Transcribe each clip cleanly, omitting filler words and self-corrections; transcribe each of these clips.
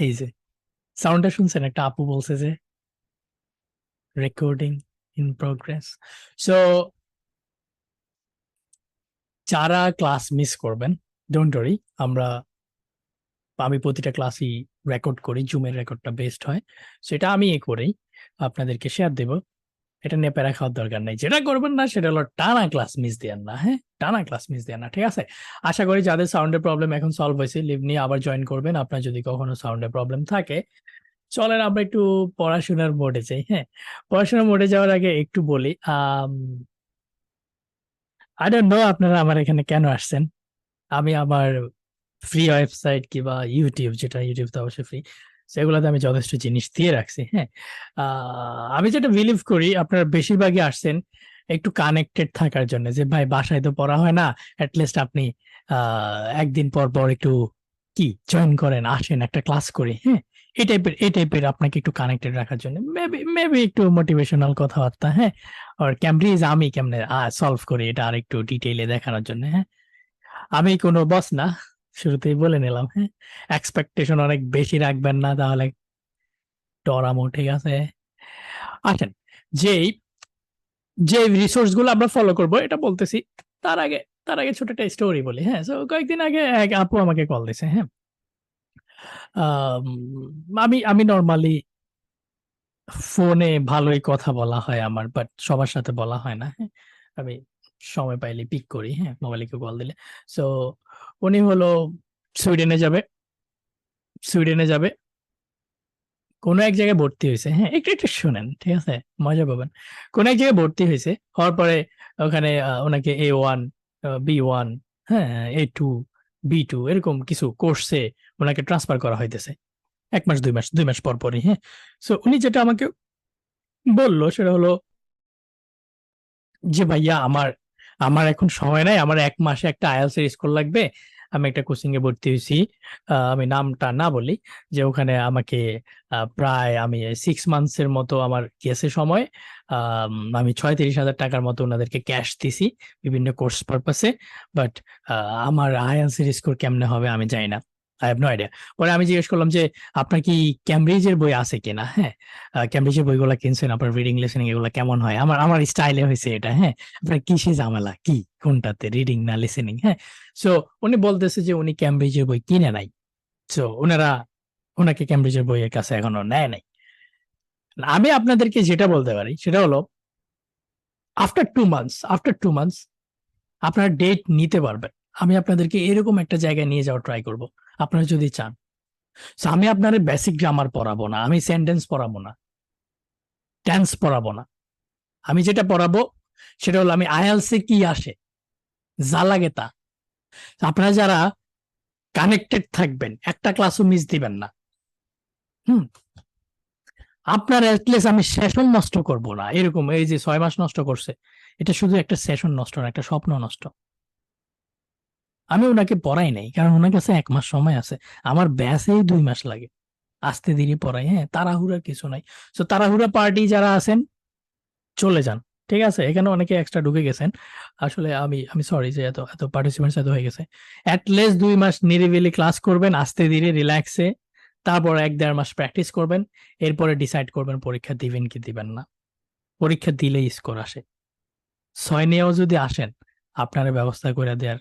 এই যে সাউন্ডটা শুনছেন, একটা আপু বলছে যে রেকর্ডিং ইন প্রোগ্রেস। সো যারা ক্লাস মিস করবেন, ডোন্ট ওয়ারি, আমি প্রতিটা ক্লাসই রেকর্ড করি, জুমের রেকর্ডটা বেস্ট হয়, সেটা আমি করেই আপনাদেরকে শেয়ার দেব। এটা নিয়ে প্যারা খাওয়ার দরকার নেই। যেটা করবেন না সেটা হলো টানা ক্লাস মিস দিয়েন না, হ্যাঁ, টানা ক্লাস মিস দিয়েন না, ঠিক আছে? আশা করি যাদের সাউন্ডের প্রবলেম এখন সলভ হয়েছে, লিভ নিয়ে আবার জয়েন করবেন। আপনার যদি কখনো সাউন্ডের প্রবলেম থাকে, চলেন আমরা একটু পড়াশোনার মোডে যাই। হ্যাঁ, পড়াশোনার মোডে যাওয়ার আগে একটু বলি, আই ডোন্ট নো আপনারা আমার এখানে কেন আসছেন। আমি আমার ফ্রি ওয়েবসাইট কিংবা ইউটিউব, যেটা ইউটিউব তো অবশ্যই ফ্রি, সেগুলোতে আমি যথেষ্ট জিনিস দিয়ে রাখছি। হ্যাঁ, আমি যেটা বিলিভ করি, আপনারা বেশিরভাগই আসছেন একটু কানেক্টেড থাকার জন্য, যে ভাই বাসায় তো পড়া হয় না, লিস্ট আপনি একদিন পর পর একটু কি জয়েন করেন, আসেন একটা ক্লাস করি। হ্যাঁ, এই টাইপের আপনাকে একটু কানেক্টেড রাখার জন্য, মেবি মেবি একটু মোটিভেশনাল কথাবার্তা। হ্যাঁ, আর ক্যামব্রিজ আমি কেমনে সলভ করি এটা আর একটু ডিটেইলে দেখানোর জন্য। হ্যাঁ, আমি কোনো বস না, শুরুতেই বলে নিলাম। হ্যাঁ, এক্সপেকটেশন অনেক বেশি রাখবেন না, তাহলে ডরামো, ঠিক আছে? আসেন, যেই যে রিসোর্স গুলো আমরা ফলো করব এটা বলতেছি, তার আগে ছোট একটা স্টোরি বলি। হ্যাঁ, তো কয়েকদিন আগে এক আপু আমাকে কল দিছে। হ্যাঁ, আম, আমি আমি নর্মালি ফোনে ভালোই কথা বলা হয় আমার, বাট সবার সাথে বলা হয় না। হ্যাঁ, আমি সময় পাইলে পিক করি, হ্যাঁ, মোবাইলে কেউ কল দিলে। সো উনি হলো সুইডেনে যাবে, সুইডেনে যাবে কোন এক জায়গায় ভর্তি হয়েছে। হ্যাঁ, একটু একটু শুনেন, ঠিক আছে, মজা পাবেন। কোন এক জায়গায় ভর্তি হয়েছে, হওয়ার পরে ওখানে ওনাকে A1, B1, হ্যাঁ, A2, B2 এরকম কিছু কোর্সে ওনাকে ট্রান্সফার করা হইতেছে 1 মাস 2 মাস 2 মাস পর পরই। হ্যাঁ, সো উনি যেটা আমাকে বললো সেটা হলো যে ভাইয়া আমার আমার এখন সময় নাই, আমার 1 মাসে একটা আইএলটিএস এর স্কোর লাগবে। আমি একটা কোচিং এ ভর্তি হয়েছি, আমি নামটা না বলি, যে ওখানে আমাকে প্রায় আমি 6 মান্থস এর মতো আমার গেছে সময়। আমি 36,000 টাকার মতো ওনাদেরকে ক্যাশ দিছি বিভিন্ন কোর্স পারপাসে। বাট আমার আইএলটিএস এর স্কোর কেমনে হবে আমি জানি না, আই হ্যাভ নো আইডিয়া। পরে আমি জিজ্ঞেস করলাম যে আপনার কি ক্যামব্রিজের বই আছে কিনা। হ্যাঁ, ক্যামব্রিজের বইগুলা কিনছেন, আপনার রিডিং লিসেনিং এগুলো কেমন হয়? আমার স্টাইলে হয়েছে এটা। হ্যাঁ, আপনার কিসে ঝামেলা, কি কোনটাতে, রিডিং না লিসেনিং? হ্যাঁ, সো উনি বলতেছে যে উনি ক্যামব্রিজের বই কিনে নাই। সো ওনাকে ক্যামব্রিজের বইয়ের কাছে এখনো নেয় নাই। আমি আপনাদেরকে যেটা বলতে পারি সেটা হলো, আফটার 2 মান্থস আপনারা ডেট নিতে পারবেন। আমি আপনাদেরকে এরকম একটা জায়গায় নিয়ে যাওয়ার ট্রাই করব, আপনারা যদি চান। So, আমি আপনার বেসিক গ্রামার পড়াবো না, আমি সেন্টেন্স পড়াবো না, টেন্স পড়াবো না। আমি যেটা পড়াবো সেটা হলো আমি আইএলটিএস এ কি আসে, যা লাগে তা। আপনারা যারা কানেক্টেড থাকবেন, একটা ক্লাসও মিস দিবেন না। হুম, আপনার অ্যাটলিস্ট আমি সেশন নষ্ট করব না, এরকম এই যে 6 মাস নষ্ট করছে, এটা শুধু একটা সেশন নষ্ট না, একটা স্বপ্ন নষ্ট। আমি ওনাকে পড়াই নাই, কারণ ওনার কাছে 1 মাস সময় আছে, আমার ব্যাসেই 2 মাস লাগে। আস্তে ধীরে পড়াই, হ্যাঁ, তাড়াহুড়া কিছু নাই। তো তাড়াহুড়া পার্টি যারা আছেন চলে যান, ঠিক আছে? এখানে অনেকে এক্সট্রা ঢুকে গেছেন। আসলে আমি আমি সরি যে এত এত পার্টিসিপেন্টস এত হয়ে গেছে। লিস্ট 2 মাস নিরিবিলি ক্লাস করবেন, আস্তে ধীরে রিল্যাক্সে। তারপর 1-1.5 মাস প্র্যাকটিস করবেন। এরপরে ডিসাইড করবেন পরীক্ষা দিবেন কি দিবেন না। পরীক্ষা দিলেই স্কোর আসে। 6 নিয়েও যদি আসেন, আপনার ব্যবস্থা করে দেওয়ার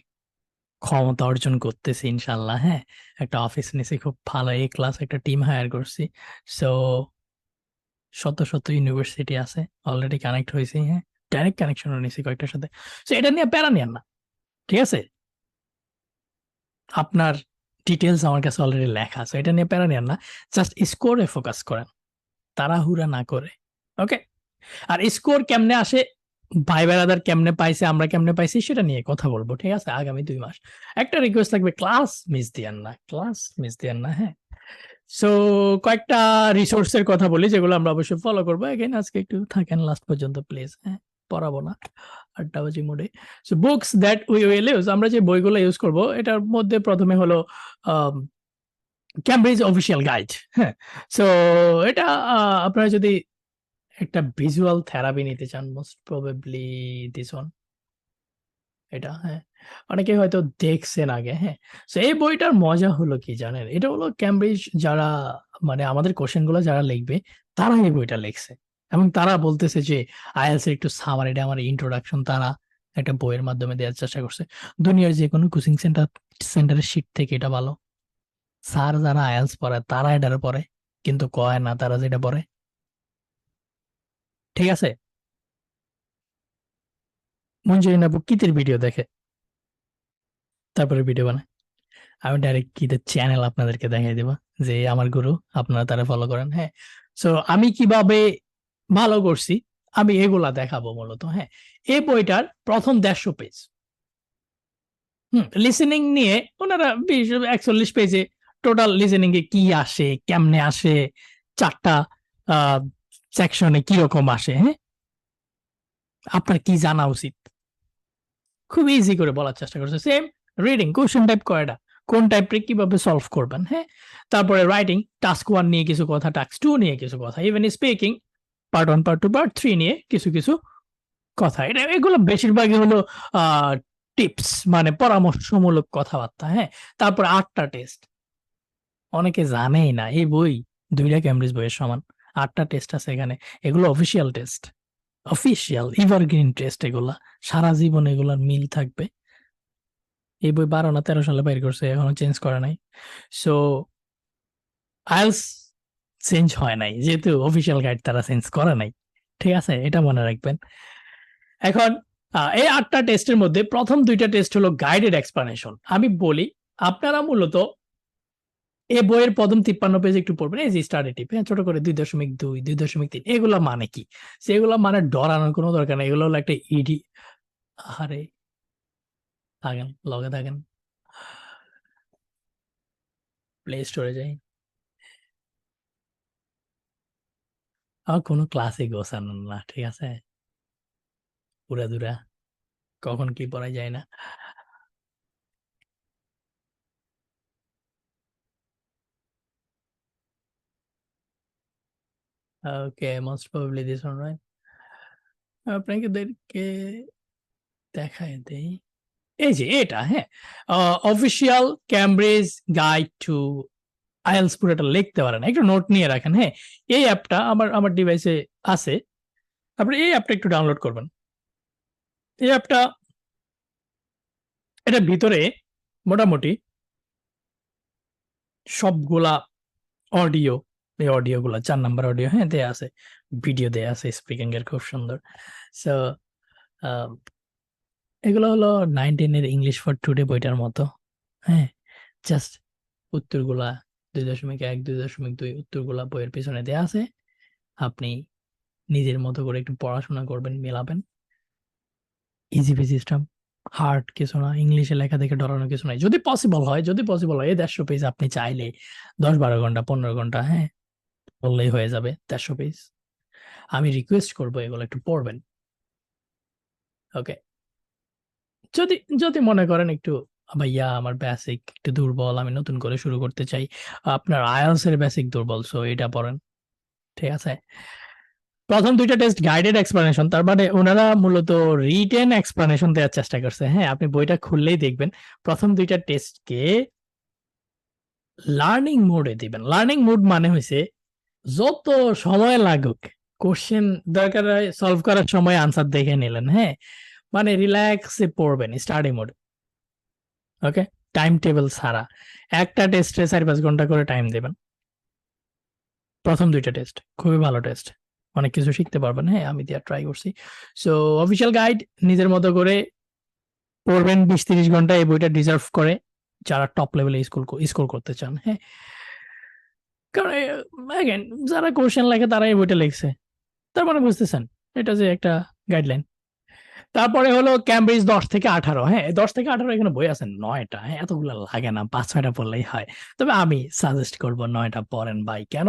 ক্ষমতা অর্জন করতেছি ইনশাল্লাহ। হ্যাঁ, একটা অফিস নিছি, খুব ভালো এ ক্লাস একটা টিম হায়ার করছি। সো শত শত ইউনিভার্সিটি আছে, অলরেডি কানেক্ট হয়েছি। হ্যাঁ, ডাইরেক্ট কানেকশনও নিছি কয়েকটার সাথে। তো এটা নিয়ে প্যারা নিয়েন না, ঠিক আছে? আপনার ডিটেলস আমার কাছে অলরেডি লেখা আছে, এটা নিয়ে প্যারা নিয়েন না। জাস্ট স্কোরে ফোকাস করেন, তাড়াহুড়া না করে। ওকে? আর স্কোর কেমনে আসে, ভাই বেড়াদার কেমনে পাইছে, আমরা কেমনে পাইছি, সেটা নিয়ে কথা বলবো, ঠিক আছে, আগামী 2 মাস। একটা রিকোয়েস্ট থাকবে, ক্লাস মিস দিয়েন না, ক্লাস মিস দিয়েন না। হ্যাঁ, সো কয়েকটা রিসোর্সের কথা বলি যেগুলো আমরা অবশ্যই ফলো করবো। এগেইন আজকে একটু থাকেন লাস্ট পর্যন্ত প্লিজ। হ্যাঁ, পড়াবো না, আড্ডাবাজি মোডে। So books that we will use, আমরা যে বইগুলো ইউজ করব এটার মধ্যে প্রথমে হলো ক্যামব্রিজ অফিসিয়াল গাইড। হ্যাঁ, সো এটা আপনারা যদি একটা ভিজুয়াল থেরাপি নিতে চান, মোস্ট প্রবাবলি দিস ওয়ান, এটা। হ্যাঁ, অনেকে হয়তো দেখছেন আগে, হ্যাঁ? সো এই বইটার মজা হলো কি জানেন? এটা হলো ক্যামব্রিজ যারা মানে আমাদের কোয়েশ্চেন গুলো যারা লিখবে তারা এই বইটা লিখছে। এবং তারা বলতেছে যে IELTS এর একটু সামারিটা আমার ইন্ট্রোডাকশন তারা একটা বইয়ের মাধ্যমে দেওয়ার চেষ্টা করছে। দুনিয়ার যেকোনো কোচিং সেন্টারের শিট থেকে এটা ভালো। স্যার যারা IELTS পড়ায় তারা এটারে পড়ে। কিন্তু কয় না তারা যেটা পড়ে। ঠিক আছে? মঞ্জুরিন আপু কিতির ভিডিও দেখে, তারপরে ভিডিও বানায়। আমি ডাইরেক্ট কিদের চ্যানেল আপনাদেরকে দেখাই দিব যে আমার গুরু, আপনারা তারা ফলো করেন, হ্যাঁ? সো আমি কিভাবে ভালো করছি আমি এগুলা দেখাবো মূলত, হ্যাঁ? এই বইটার প্রথম 150 পেজ, লিসেনিং নিয়ে ওনারা 41 পেজে টোটাল লিসেনিং এ কি আসে, কেমনে আসে, 4টা সেকশনে কিরকম আসে, হ্যাঁ? আপনার কি জানা উচিত খুব ইজি করে বলার চেষ্টা করছে। সেম রিডিং কোশ্চেন টাইপ কয়টা, কোন টাইপে কিভাবে সলভ করবেন, হ্যাঁ? তারপরে রাইটিং টাস্ক 1 নিয়ে কিছু কথা, টাস্ক 2 নিয়ে কিছু কথা, even speaking part 1 part 2 part 3 নিয়ে কিছু কিছু কথা। এটা এগুলো বেশিরভাগই হলো টিপস মানে পরামর্শমূলক কথাবার্তা, হ্যাঁ? তারপর 8টা টেস্ট। অনেকে জানেই না এই বই 2টা ক্যামব্রিজ বইয়ের সমান। 8টা টেস্ট আছে এখানে। এগুলো official test, official evergreen test এগুলা। সারা জীবন এগুলার মিল থাকবে। এই বই 12 না 13 সালে বাইর করছে, এখনো চেঞ্জ করে নাই। সো আইএলস চেঞ্জ হয় নাই, যেহেতু অফিসিয়াল গাইড তারা চেঞ্জ করে নাই। ঠিক আছে, এটা মনে রাখবেন। এখন এই 8টা টেস্টের মধ্যে প্রথম 2টা টেস্ট হলো গাইডেড এক্সপ্লানেশন। আমি বলি আপনারা মূলত এই বইয়ের প্রথম 53 পেজ একটু পড়বেন, এই যে স্টাডি টিপ, হ্যাঁ, ছোট করে 2.2 2.3 এগুলা মানে কি, সেগুলো মানে ডরানোর কোনো দরকার নেই। এগুলো হলো একটা ইডি। আরে থাকেন লগে থাকেন, প্লে স্টোরে যাই। আমার কোনো ক্লাসে গোছানো না, ঠিক আছে? উড়াধুরা, কখন কি পড়া যায় না। Okay, most probably this one, right? আপনাদেরকে দেখায় দেই, এই যে এটা, হ্যাঁ, official Cambridge guide to IELTS পুরোটা লিখতে পারেন, একটু নোট নিয়ে রাখেন, হ্যাঁ? এই অ্যাপটা আমার আমার ডিভাইসে আছে। আপনি এই অ্যাপটা একটু ডাউনলোড করবেন। এই অ্যাপটা, এটার ভিতরে মোটামুটি সবগুলা অডিও, এই অডিও গুলা 4 নাম্বার অডিও, হ্যাঁ, দেয়া আছে। ভিডিও দেয়া আছে স্পিকিং এর খুব সুন্দর। সো এগুলো হলো 19 এর ইংলিশ ফর টুডে বইটার মতো, হ্যাঁ? জাস্ট উত্তরগুলা 2.1 2.2 উত্তরগুলা বইয়ের পিছনে দেয়া আছে। আপনি নিজের মতো করে একটু পড়াশোনা করবেন, মেলাবেন। ইজি পেজি স্টাফ, হার্ড কিছু না। ইংলিশে লেখা দেখে ডরানোর কিছু নাই। যদি পসিবল হয়, যদি পসিবল হয়, এই 150 পেজ আপনি চাইলে 10-12 ঘন্টা 15 ঘন্টা, হ্যাঁ, বললেই হয়ে যাবে 150 পেজ। আমি রিকোয়েস্ট করব এগুলো একটু পড়বেন। ওকে? যদি যদি মনে করেন একটু ভাইয়া আমার বেসিক একটু দুর্বল, আমি নতুন করে শুরু করতে চাই। আপনার IELTS এর বেসিক দুর্বল, সো এটা পড়েন। ঠিক আছে? প্রথম 2টা টেস্ট গাইডেড এক্সপ্লানেশন, তার মানে উনারা মূলত রিটেন এক্সপ্লানেশন দেওয়ার চেষ্টা করছে, হ্যাঁ? আপনি বইটা খুললেই দেখবেন প্রথম 2টা টেস্টকে লার্নিং মোডে দিবেন। লার্নিং মোড মানে হইছে যত সময় লাগুক, কোশ্চেন দরকার হয় সলভ করার সময় আনসার দেখে নিলেন, হ্যাঁ? মানে রিল্যাক্সে পড়বেন স্টাডি মোডে। ওকে? টাইম টেবল ছাড়া। একটা টেস্টে 4-5 ঘন্টা করে টাইম দিবেন। প্রথম 2টা টেস্ট খুবই ভালো টেস্ট। অনেক কিছু শিখতে পারবেন, হ্যাঁ? আমি দেওয়ার ট্রাই করছি। সো অফিসিয়াল গাইড নিজের মতো করে পড়বেন 20-30 ঘন্টা, এই বইটা ডিজার্ভ করে যারা টপ লেভেলে স্কোর করতে চান, হ্যাঁ? কারণ এগেন যারা কোশ্চেন লেখে তারা এই বইটা লিখছে। তার মানে বুঝতেছেন এটা যে একটা গাইডলাইন। তারপরে হলো ক্যামব্রিজ 10 থেকে 18, হ্যাঁ? 10 থেকে 18 এখানে বই আছে 9টা, হ্যাঁ? এতগুলো লাগে না, 5-6টা পড়লেই হয়। তবে আমি সাজেস্ট করব 9টা পড়েন ভাই। কেন?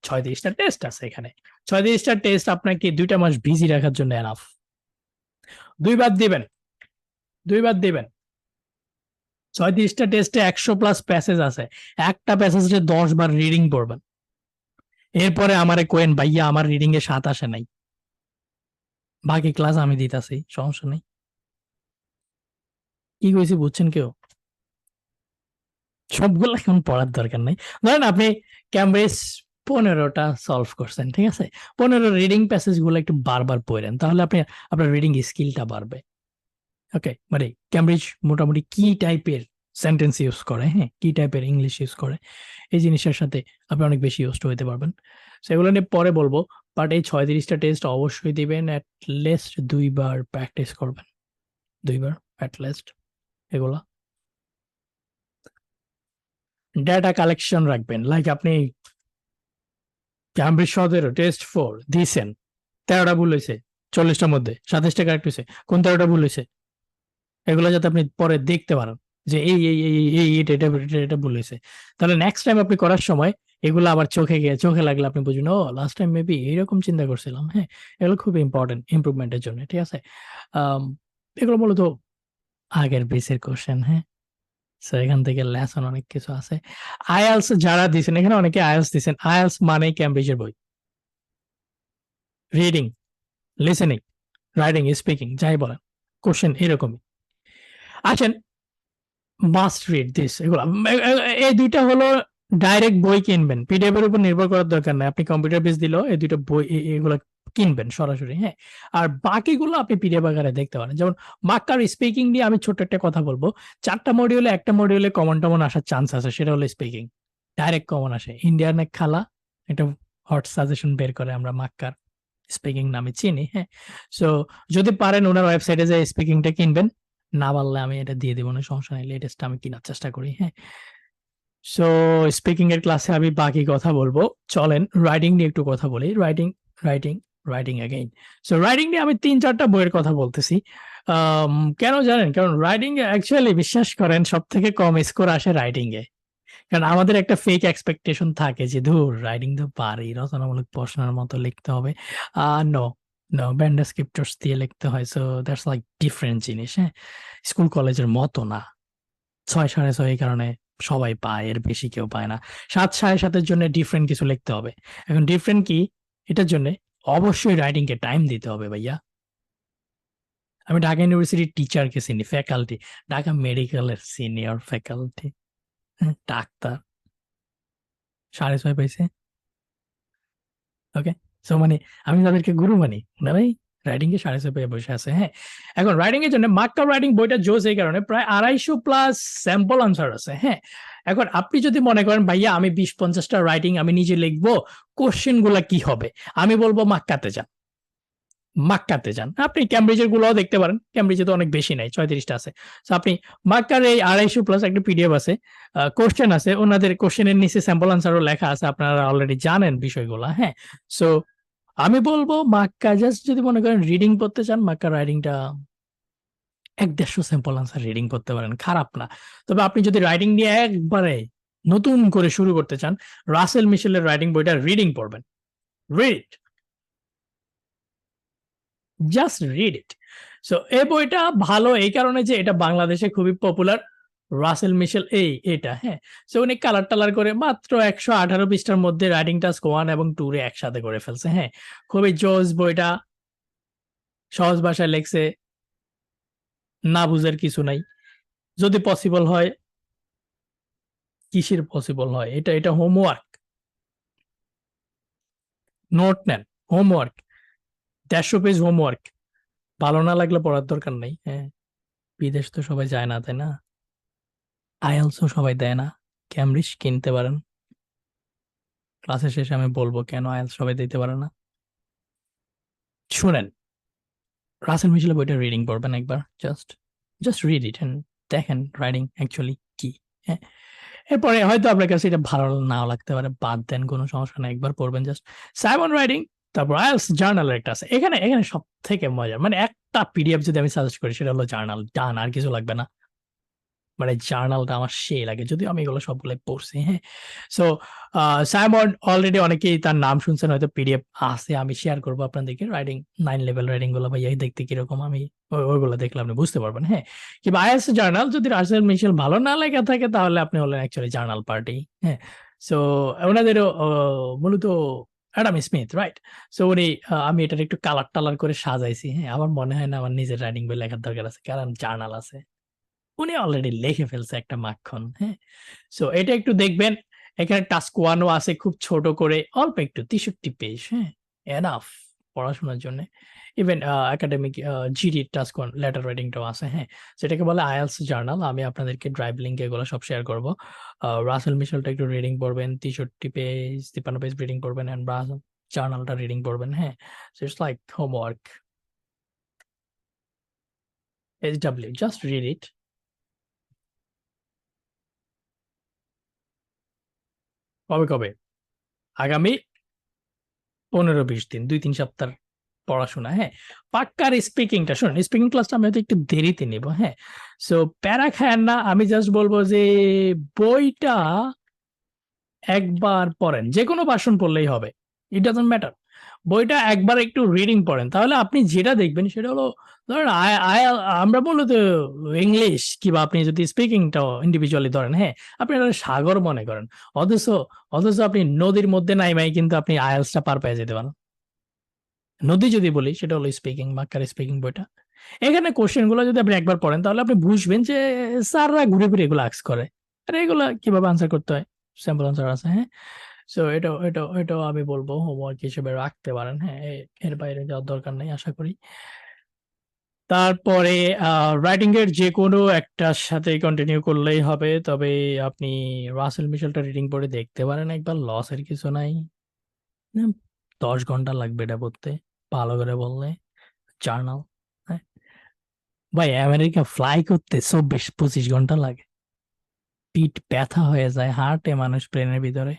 36টা টেস্ট আছে এখানে। 36টা টেস্ট আপনাকে 2টা মাস বিজি রাখার জন্য এনাফ। 2 বার দিবেন, 2 বার দিবেন। 36টা টেস্টে 100 প্লাস প্যাসেজ আছে। একটা প্যাসেজে 10 বার রিডিং পড়বেন। এরপরে আমারে কোয়েন ভাইয়া আমার রিডিং এ 7 আসে নাই। বাকি ক্লাস আমি দিতাছি, সমস্যা নেই। কি কইছি বুঝছেন কেউ? সবগুলো এখন পড়ার দরকার নাই। ধরেন আপনি ক্যামব্রিজ 15টা সলভ করছেন, ঠিক আছে? 15 রিডিং প্যাসেজ গুলো একটু বারবার পড়েন, তাহলে আপনার রিডিং স্কিলটা বাড়বে। ওকে, মানে ক্যামব্রিজ মোটামুটি কি টাইপের সেন্টেন্স ইউজ করে, হ্যাঁ, কি টাইপের ইংলিশ ইউজ করে, এই জিনিসের সাথে আপনি অনেক বেশি ইউজ হতে পারবেন। সেগুলো নিয়ে পরে বলবো, বাট এই 36টা টেস্ট অবশ্যই দিবেন, অ্যাট লিস্ট 2বার প্র্যাকটিস করবেন, 2বার অ্যাট লিস্ট এগুলা। ডেটা কালেকশন রাখবেন, লাইক আপনি ক্যামব্রিজ 17 টেস্ট 4 দিয়েছেন, 13টা ভুল হয়েছে, 40টার মধ্যে 27টা কারেক্ট হয়েছে, কোন 13টা ভুল হয়েছে, এগুলো যাতে আপনি পরে দেখতে পারেন যে এটা ভুল হয়েছে, তাহলে নেক্সট টাইম আপনি করার সময় এগুলো আবার চোখে লাগলে আপনি বুঝবেন, ও লাস্ট টাইম মেবি এইরকম চিন্তা করছিলাম। হ্যাঁ, এগুলো খুব ইম্পর্টেন্ট ইমপ্রুভমেন্টের জন্য, ঠিক আছে? এগুলো মূলত আগের বেসের কোশ্চেন। হ্যাঁ, সো এখান থেকে লেসন অনেক কিছু আছে। আইএলস যারা দিচ্ছেন, এখানে অনেকে আইএলস দিচ্ছেন, আইএলস মানে ক্যামব্রিজের বই, রিডিং, লিসেনিং, রাইটিং, স্পিকিং যাই বলেন, কোশ্চেন এরকমই। আসেন, মাস্ট রিড দিস, এগুলো এই দুইটা হলো ডাইরেক্ট বই কিনবেন, পিডিএফ এর উপর নির্ভর করার দরকার নাই, আপনি কম্পিউটার বেস দিলেও এই দুইটা বই এগুলো কিনবেন সরাসরি। হ্যাঁ, আর বাকিগুলো আপনি পিডিএফ আকারে দেখতে পারেন। যেমন মাক্কার স্পিকিং নিয়ে আমি ছোট্ট একটা কথা বলবো, 4টা মডিউলে একটা মডিউলে কমন টমন আসার চান্স আছে, সেটা হলো স্পিকিং, ডাইরেক্ট কমন আসে। ইন্ডিয়ান এক খালা একটা হট সাজেশন বের করে, আমরা মাক্কার স্পিকিং নামে চিনি। হ্যাঁ, সো যদি পারেন ওনার ওয়েবসাইটে যে স্পিকিংটা কিনবেন, না পারলে আমি এটা দিয়ে দিব, না সমস্যা নেই, লেটেস্ট আমি কেনার চেষ্টা করি। হ্যাঁ, সো স্পিকিং এর ক্লাসে আমি বাকি কথা বলবো, চলেন রাইটিং নিয়ে একটু কথা বলি। Writing, writing, writing again. So writing নিয়ে আমি 3-4টা বইয়ের কথা বলতেছি। কেন জানেন? কারণ রাইটিং এ অ্যাকচুয়ালি বিশ্বাস করেন সব থেকে কম স্কোর আসে রাইটিং এ। কারণ আমাদের একটা ফেক এক্সপেকটেশন থাকে যে ধুর রাইটিং তো পারি, রচনামূলক প্রশ্নের মতো লিখতে হবে। নো, নো, ব্যান্ডা স্ক্রিপ্টস দিয়ে লিখতে হয়, সো দ্যাটস লাইক ডিফারেন্ট জিনিস। হ্যাঁ, স্কুল কলেজের মতো না। 6 6.5 এই কারণে সবাই পায়, এর বেশি কেউ পায় না। 7 7.5-এর জন্য ডিফারেন্ট কিছু লিখতে হবে। এখন ডিফারেন্ট কি, এটার জন্য অবশ্যই রাইটিং কে টাইম দিতে হবে ভাইয়া। আমি ঢাকা ইউনিভার্সিটির টিচারকে চিনি, ফ্যাকাল্টি, ঢাকা মেডিকেলের সিনিয়র ফ্যাকাল্টি, ডাক্তার 6.5 পাইছে। ওকে, সো মানে আমি তাদেরকে গুরু মানি, ওনারাই রাইটিং এ 6.5 পেয়ে বসে আছে। হ্যাঁ, এখন রাইটিং এর জন্য মার্কআপ রাইটিং বইটা জোস এই কারণে প্রায় 250 প্লাস স্যাম্পল আনসার আছে। হ্যাঁ, এখন আপনি যদি মনে করেন ভাইয়া আমি 20-50টা রাইটিং আমি নিজে লিখবো, কোশ্চেন গুলা কি হবে, আমি বলবো মাক্কাতে যান, মাক্কাতে যান। আপনি ক্যামব্রিজের গুলোও দেখতে পারেন, ক্যামব্রিজে তো অনেক বেশি নাই, 34টা আছে। তো আপনি মাক্কার এই 250 প্লাস একটা পিডিএফ আছে, কোশ্চেন আছে, ওনাদের কোশ্চেনের নিচে স্যাম্পল আনসারও লেখা আছে, আপনারা অলরেডি জানেন বিষয়গুলো। হ্যাঁ, সো আমি বলবো মাক্কা জাস্ট যদি মনে করেন রিডিং পড়তে চান, মাক্কা রাইডিংটা 1-150 স্যাম্পল আনসার রিডিং করতে পারেন, খারাপ না। তবে আপনি যদি রাইডিং নিয়ে একবারে নতুন করে শুরু করতে চান, রাসেল মিশেলের রাইডিং বইটা রিডিং পড়বেন, রিড, জাস্ট রিড ইট। সো এই বইটা ভালো এই কারণে যে এটা বাংলাদেশে খুবই পপুলার, রাসেল মিশেল এটা। হ্যাঁ, সো উনি কালার টালার করে মাত্র 118 পৃষ্ঠার মধ্যে রাইটিং টাস্ক 1 এবং 2 রে একসাথে করে ফেলছে। হ্যাঁ, খুবই জোস বইটা, সহজ ভাষায় লেখছে, না বুঝার কিছু নাই। যদি পসিবল হয়, কিসের পসিবল হয়, এটা এটা হোমওয়ার্ক, নোট নেন, হোমওয়ার্ক, 150 পেজ হোমওয়ার্ক, ভালো না লাগলে পড়ার দরকার নেই। হ্যাঁ, বিদেশ তো সবাই যায় না, তাই না? আইএলসও সবাই দেয় না, ক্যামব্রিজ কিনতে পারেন। ক্লাসের শেষে আমি বলবো কেন আইএলস সবাই দিতে পারে না। শুনেন, রাসেল মিশেলের বইটা রিডিং পড়বেন একবার, just just read it and দেখেন রাইটিং অ্যাকচুয়ালি কি। হ্যাঁ, এরপরে হয়তো আপনার কাছে এটা ভালো নাও লাগতে পারে, বাদ দেন, কোনো সমস্যা নাই, একবার পড়বেন জাস্ট। সাইমন রাইটিং, তারপর আইএলস জার্নালের একটা আছে, এখানে এখানে সব থেকে মজা, মানে একটা পিডিএফ যদি আমি সাজেস্ট করি সেটা হলো জার্নাল, ডান, আর কিছু লাগবে না। মানে জার্নালটা আমার সেই লাগে, যদিও আমি এগুলো সবগুলো পড়ছি। হ্যাঁ, সো সাইমন অলরেডি অনেকেই তার নাম শুনছেন, হয়তো পিডিএফ আছে, আমি শেয়ার করবো আপনাদেরকে। রাইটিং 9 লেভেল রাইটিং গুলো ভাইয়া দেখতে কিরকম, আমি ওইগুলো দেখলে আপনি বুঝতে পারবেন। হ্যাঁ, কিংবা আইএলস জার্নাল যদি রাসেল মিশেল ভালো না লেগে থাকে, তাহলে আপনি হলেন অ্যাকচুয়ালি জার্নাল পার্টি। হ্যাঁ, সো ওনাদেরও মূলত অ্যাডাম স্মিথ, রাইট? সো উনি, আমি এটার একটু কালার টালার করে সাজাইছি। হ্যাঁ, আমার মনে হয় না আমার নিজের রাইটিং বই লেখার দরকার আছে, কারণ জার্নাল আছে। উনি অলরেডি লিখে ফেলছে একটা মাখন, হ্যাঁ? সো এটা একটু দেখবেন। এখানে টাস্ক 1 ও আছে খুব ছোট করে, অল্প একটু 63 পেজ, হ্যাঁ? এনাফ পড়াশোনার জন্যে। Even academic GD task 1 letter writing টাও আছে, হ্যাঁ? সেটাকে বলে আইএলটিএস জার্নাল। আমি আপনাদেরকে ড্রাইভ লিংক এগুলো সব শেয়ার করব। রাসেল মিশেলটা একটু রিডিং পড়বেন, 63 পেজ, 53 পেজ রিডিং পড়বেন এন্ড জার্নালটা রিডিং পড়বেন, হ্যাঁ? So it's like homework. SW, just read it. কবে? আগামী 15-20 দিন, 2-3 সপ্তাহ পড়াশোনা, হ্যাঁ? পাক্কা আর স্পিকিংটা শুনুন, স্পিকিং ক্লাসটা আমি হয়তো একটু দেরিতে নিব, হ্যাঁ? সো প্যারা খায়েন না। আমি জাস্ট বলব যে বইটা একবার পড়েন। যেকোনো ভার্সন পড়লেই হবে। It doesn't matter. বইটা একবার একটু রিডিং পড়েন। তাহলে আপনি যেটা দেখবেন সেটা হলো ধরেন আমরা মূলত ইংলিশ কিংবা আপনি যদি স্পিকিংটাও ইন্ডিভিজুয়ালি ধরেন, হ্যাঁ? আপনি এটা সাগর মনে করেন। অথচ অথচ আপনি নদীর মধ্যে নাইমাই কিন্তু আপনি আইএলটিএস টা পার পেয়ে যেতে পারেন। নদী যদি বলি সেটা হলো স্পিকিং, মাক্কার স্পিকিং বইটা। এখানে কোশ্চেন গুলো যদি আপনি একবার পড়েন তাহলে আপনি বুঝবেন যে স্যাররা ঘুরে ফিরে এগুলো আস্ক করে। আর এগুলা কিভাবে আনসার করতে হয়। স্যাম্পল আনসার আছে, হ্যাঁ? সো এটাও আমি বলব হোমওয়ার্ক হিসেবে রাখতে পারেন, হ্যাঁ? এর বাইরে যাওয়ার দরকার নেই আশা করি। তারপরে রাইটিং এর যেকোনো একটার সাথে কন্টিনিউ করলেই হবে। তবে আপনি রাসেল মিশেলটা রিডিং পড়ে দেখতে পারেন একবার, লসের কিছু নাই। 10 ঘন্টা লাগবে এটা পড়তে, ভালো করে বললে। জার্নাল, হ্যাঁ? ভাই আমেরিকা ফ্লাই করতে 24-25 ঘন্টা লাগে। পিঠ ব্যথা হয়ে যায়, হার্টে মানুষ প্লেনের ভিতরে।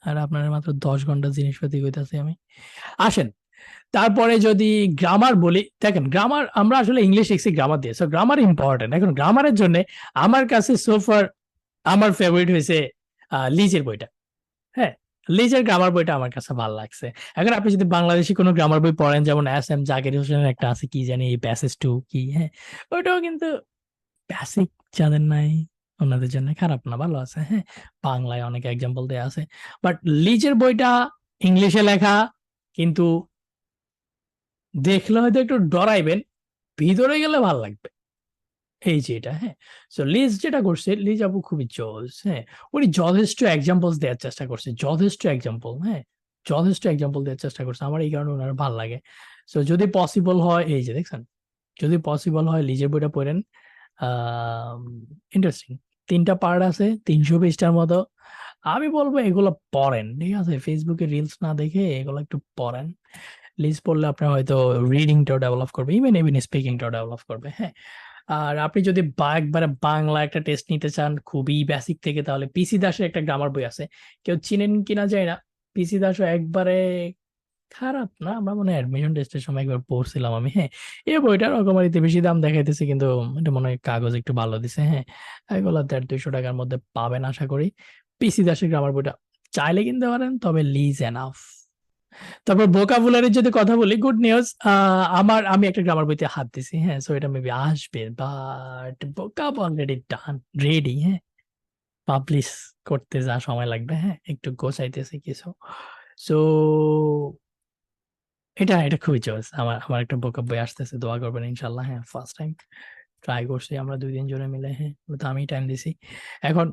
আর আপনার মাত্র 10 ঘন্টা জিনিসপাতি কইতাছি আমি। আসেন, তারপরে যদি গ্রামার বলি, দেখেন গ্রামার আমরা আসলে ইংলিশ শিখছি গ্রামার দিয়ে। So grammar important. এখন গ্রামারের জন্য আমার কাছে সোফার আমার ফেভারিট হয়েছে লিজের বইটা। হ্যাঁ, লিজের গ্রামার বইটা আমার কাছে ভালো লাগছে। এখন আপনি যদি বাংলাদেশি কোনো গ্রামার বই পড়েন, যেমন এস এম জাকির হোসেনের একটা আছে কি জানি প্যাসেজ টু কি, হ্যাঁ? ওইটাও কিন্তু বেসিক যাদের নাই ওনাদের জন্য খারাপ না, ভালো আছে, হ্যাঁ? বাংলায় অনেক এক্সাম্পল দেয়া আছে। বাট লিজের বইটা ইংলিশে লেখা, কিন্তু দেখলে হয়তো একটু ডরাইবেন, ভিতরে গেলে ভাল লাগবে। এই যে এটা, হ্যাঁ? সো লিজ যেটা করছে, লিজ আপু খুবই জোস, হ্যাঁ? উনি যথেষ্ট এক্সাম্পলস দেওয়ার চেষ্টা করছে। যথেষ্ট এক্সাম্পল, হ্যাঁ? যথেষ্ট এক্সাম্পল দেওয়ার চেষ্টা করছে। আমার এই কারণে উনার ভাল লাগে। সো যদি পসিবল হয়, এই যে দেখছেন? যদি পসিবল হয় লিজের বইটা পড়েন। ইন্টারেস্টিং। ৩ টা পার্ট আছে, ৩০০ পৃষ্ঠার মতো। আমি বলব এগুলো পড়েন, ঠিক আছে? ফেসবুকে রিলস না দেখে এগুলো একটু পড়েন। লিজ পড়লে আপনার হয়তো রিডিংটাও ডেভেলপ করবে, ইভেন স্পিকিংটাও ডেভেলপ করবে, হ্যাঁ? আর আপনি যদি একবারে বাংলা একটা টেস্ট নিতে চান খুবই বেসিক থেকে, তাহলে পিসি দাসের একটা গ্রামার বই আছে। কেউ চিনেন কিনা যায় না। পিসি দাসও একবারে খারাপ না। আমরা মনে হয় অ্যাডমিশন টেস্টের সময় একবার পড়ছিলাম আমি, হ্যাঁ? এই বইটার রকমারিতে বেশি দাম দেখাইতেছে, কিন্তু এটা মনে হয় কাগজ একটু ভালো দিছে, হ্যাঁ? এগুলো 150-200 টাকার মধ্যে পাবেন আশা করি। পিসি দাসের গ্রামার বইটা চাইলে কিনতে পারেন, তবে লিজ এনাফ। তারপর ভোকাবুলারির যদি কথা বলি, গুড নিউজ, আমি একটা গ্রামার বইতে হাত দিছি, হ্যাঁ? সো এটা মেবি আসবে, বাট ভোকাব অলরেডি ডান, রেডি, হ্যাঁ? পাবলিশ করতে যা সময় লাগবে, হ্যাঁ? একটু গোছাইতেছি কিছু। সো এটা খুবই জোস। আমার একটা ভোকাব বই আসতেছে, দোয়া করবেন ইনশাআল্লাহ, হ্যাঁ? ফার্স্ট টাইম ট্রাই করছি আমরা ২-৩ জনে মিলে, হ্যাঁ? তো আমি টাইম দিছি। এখন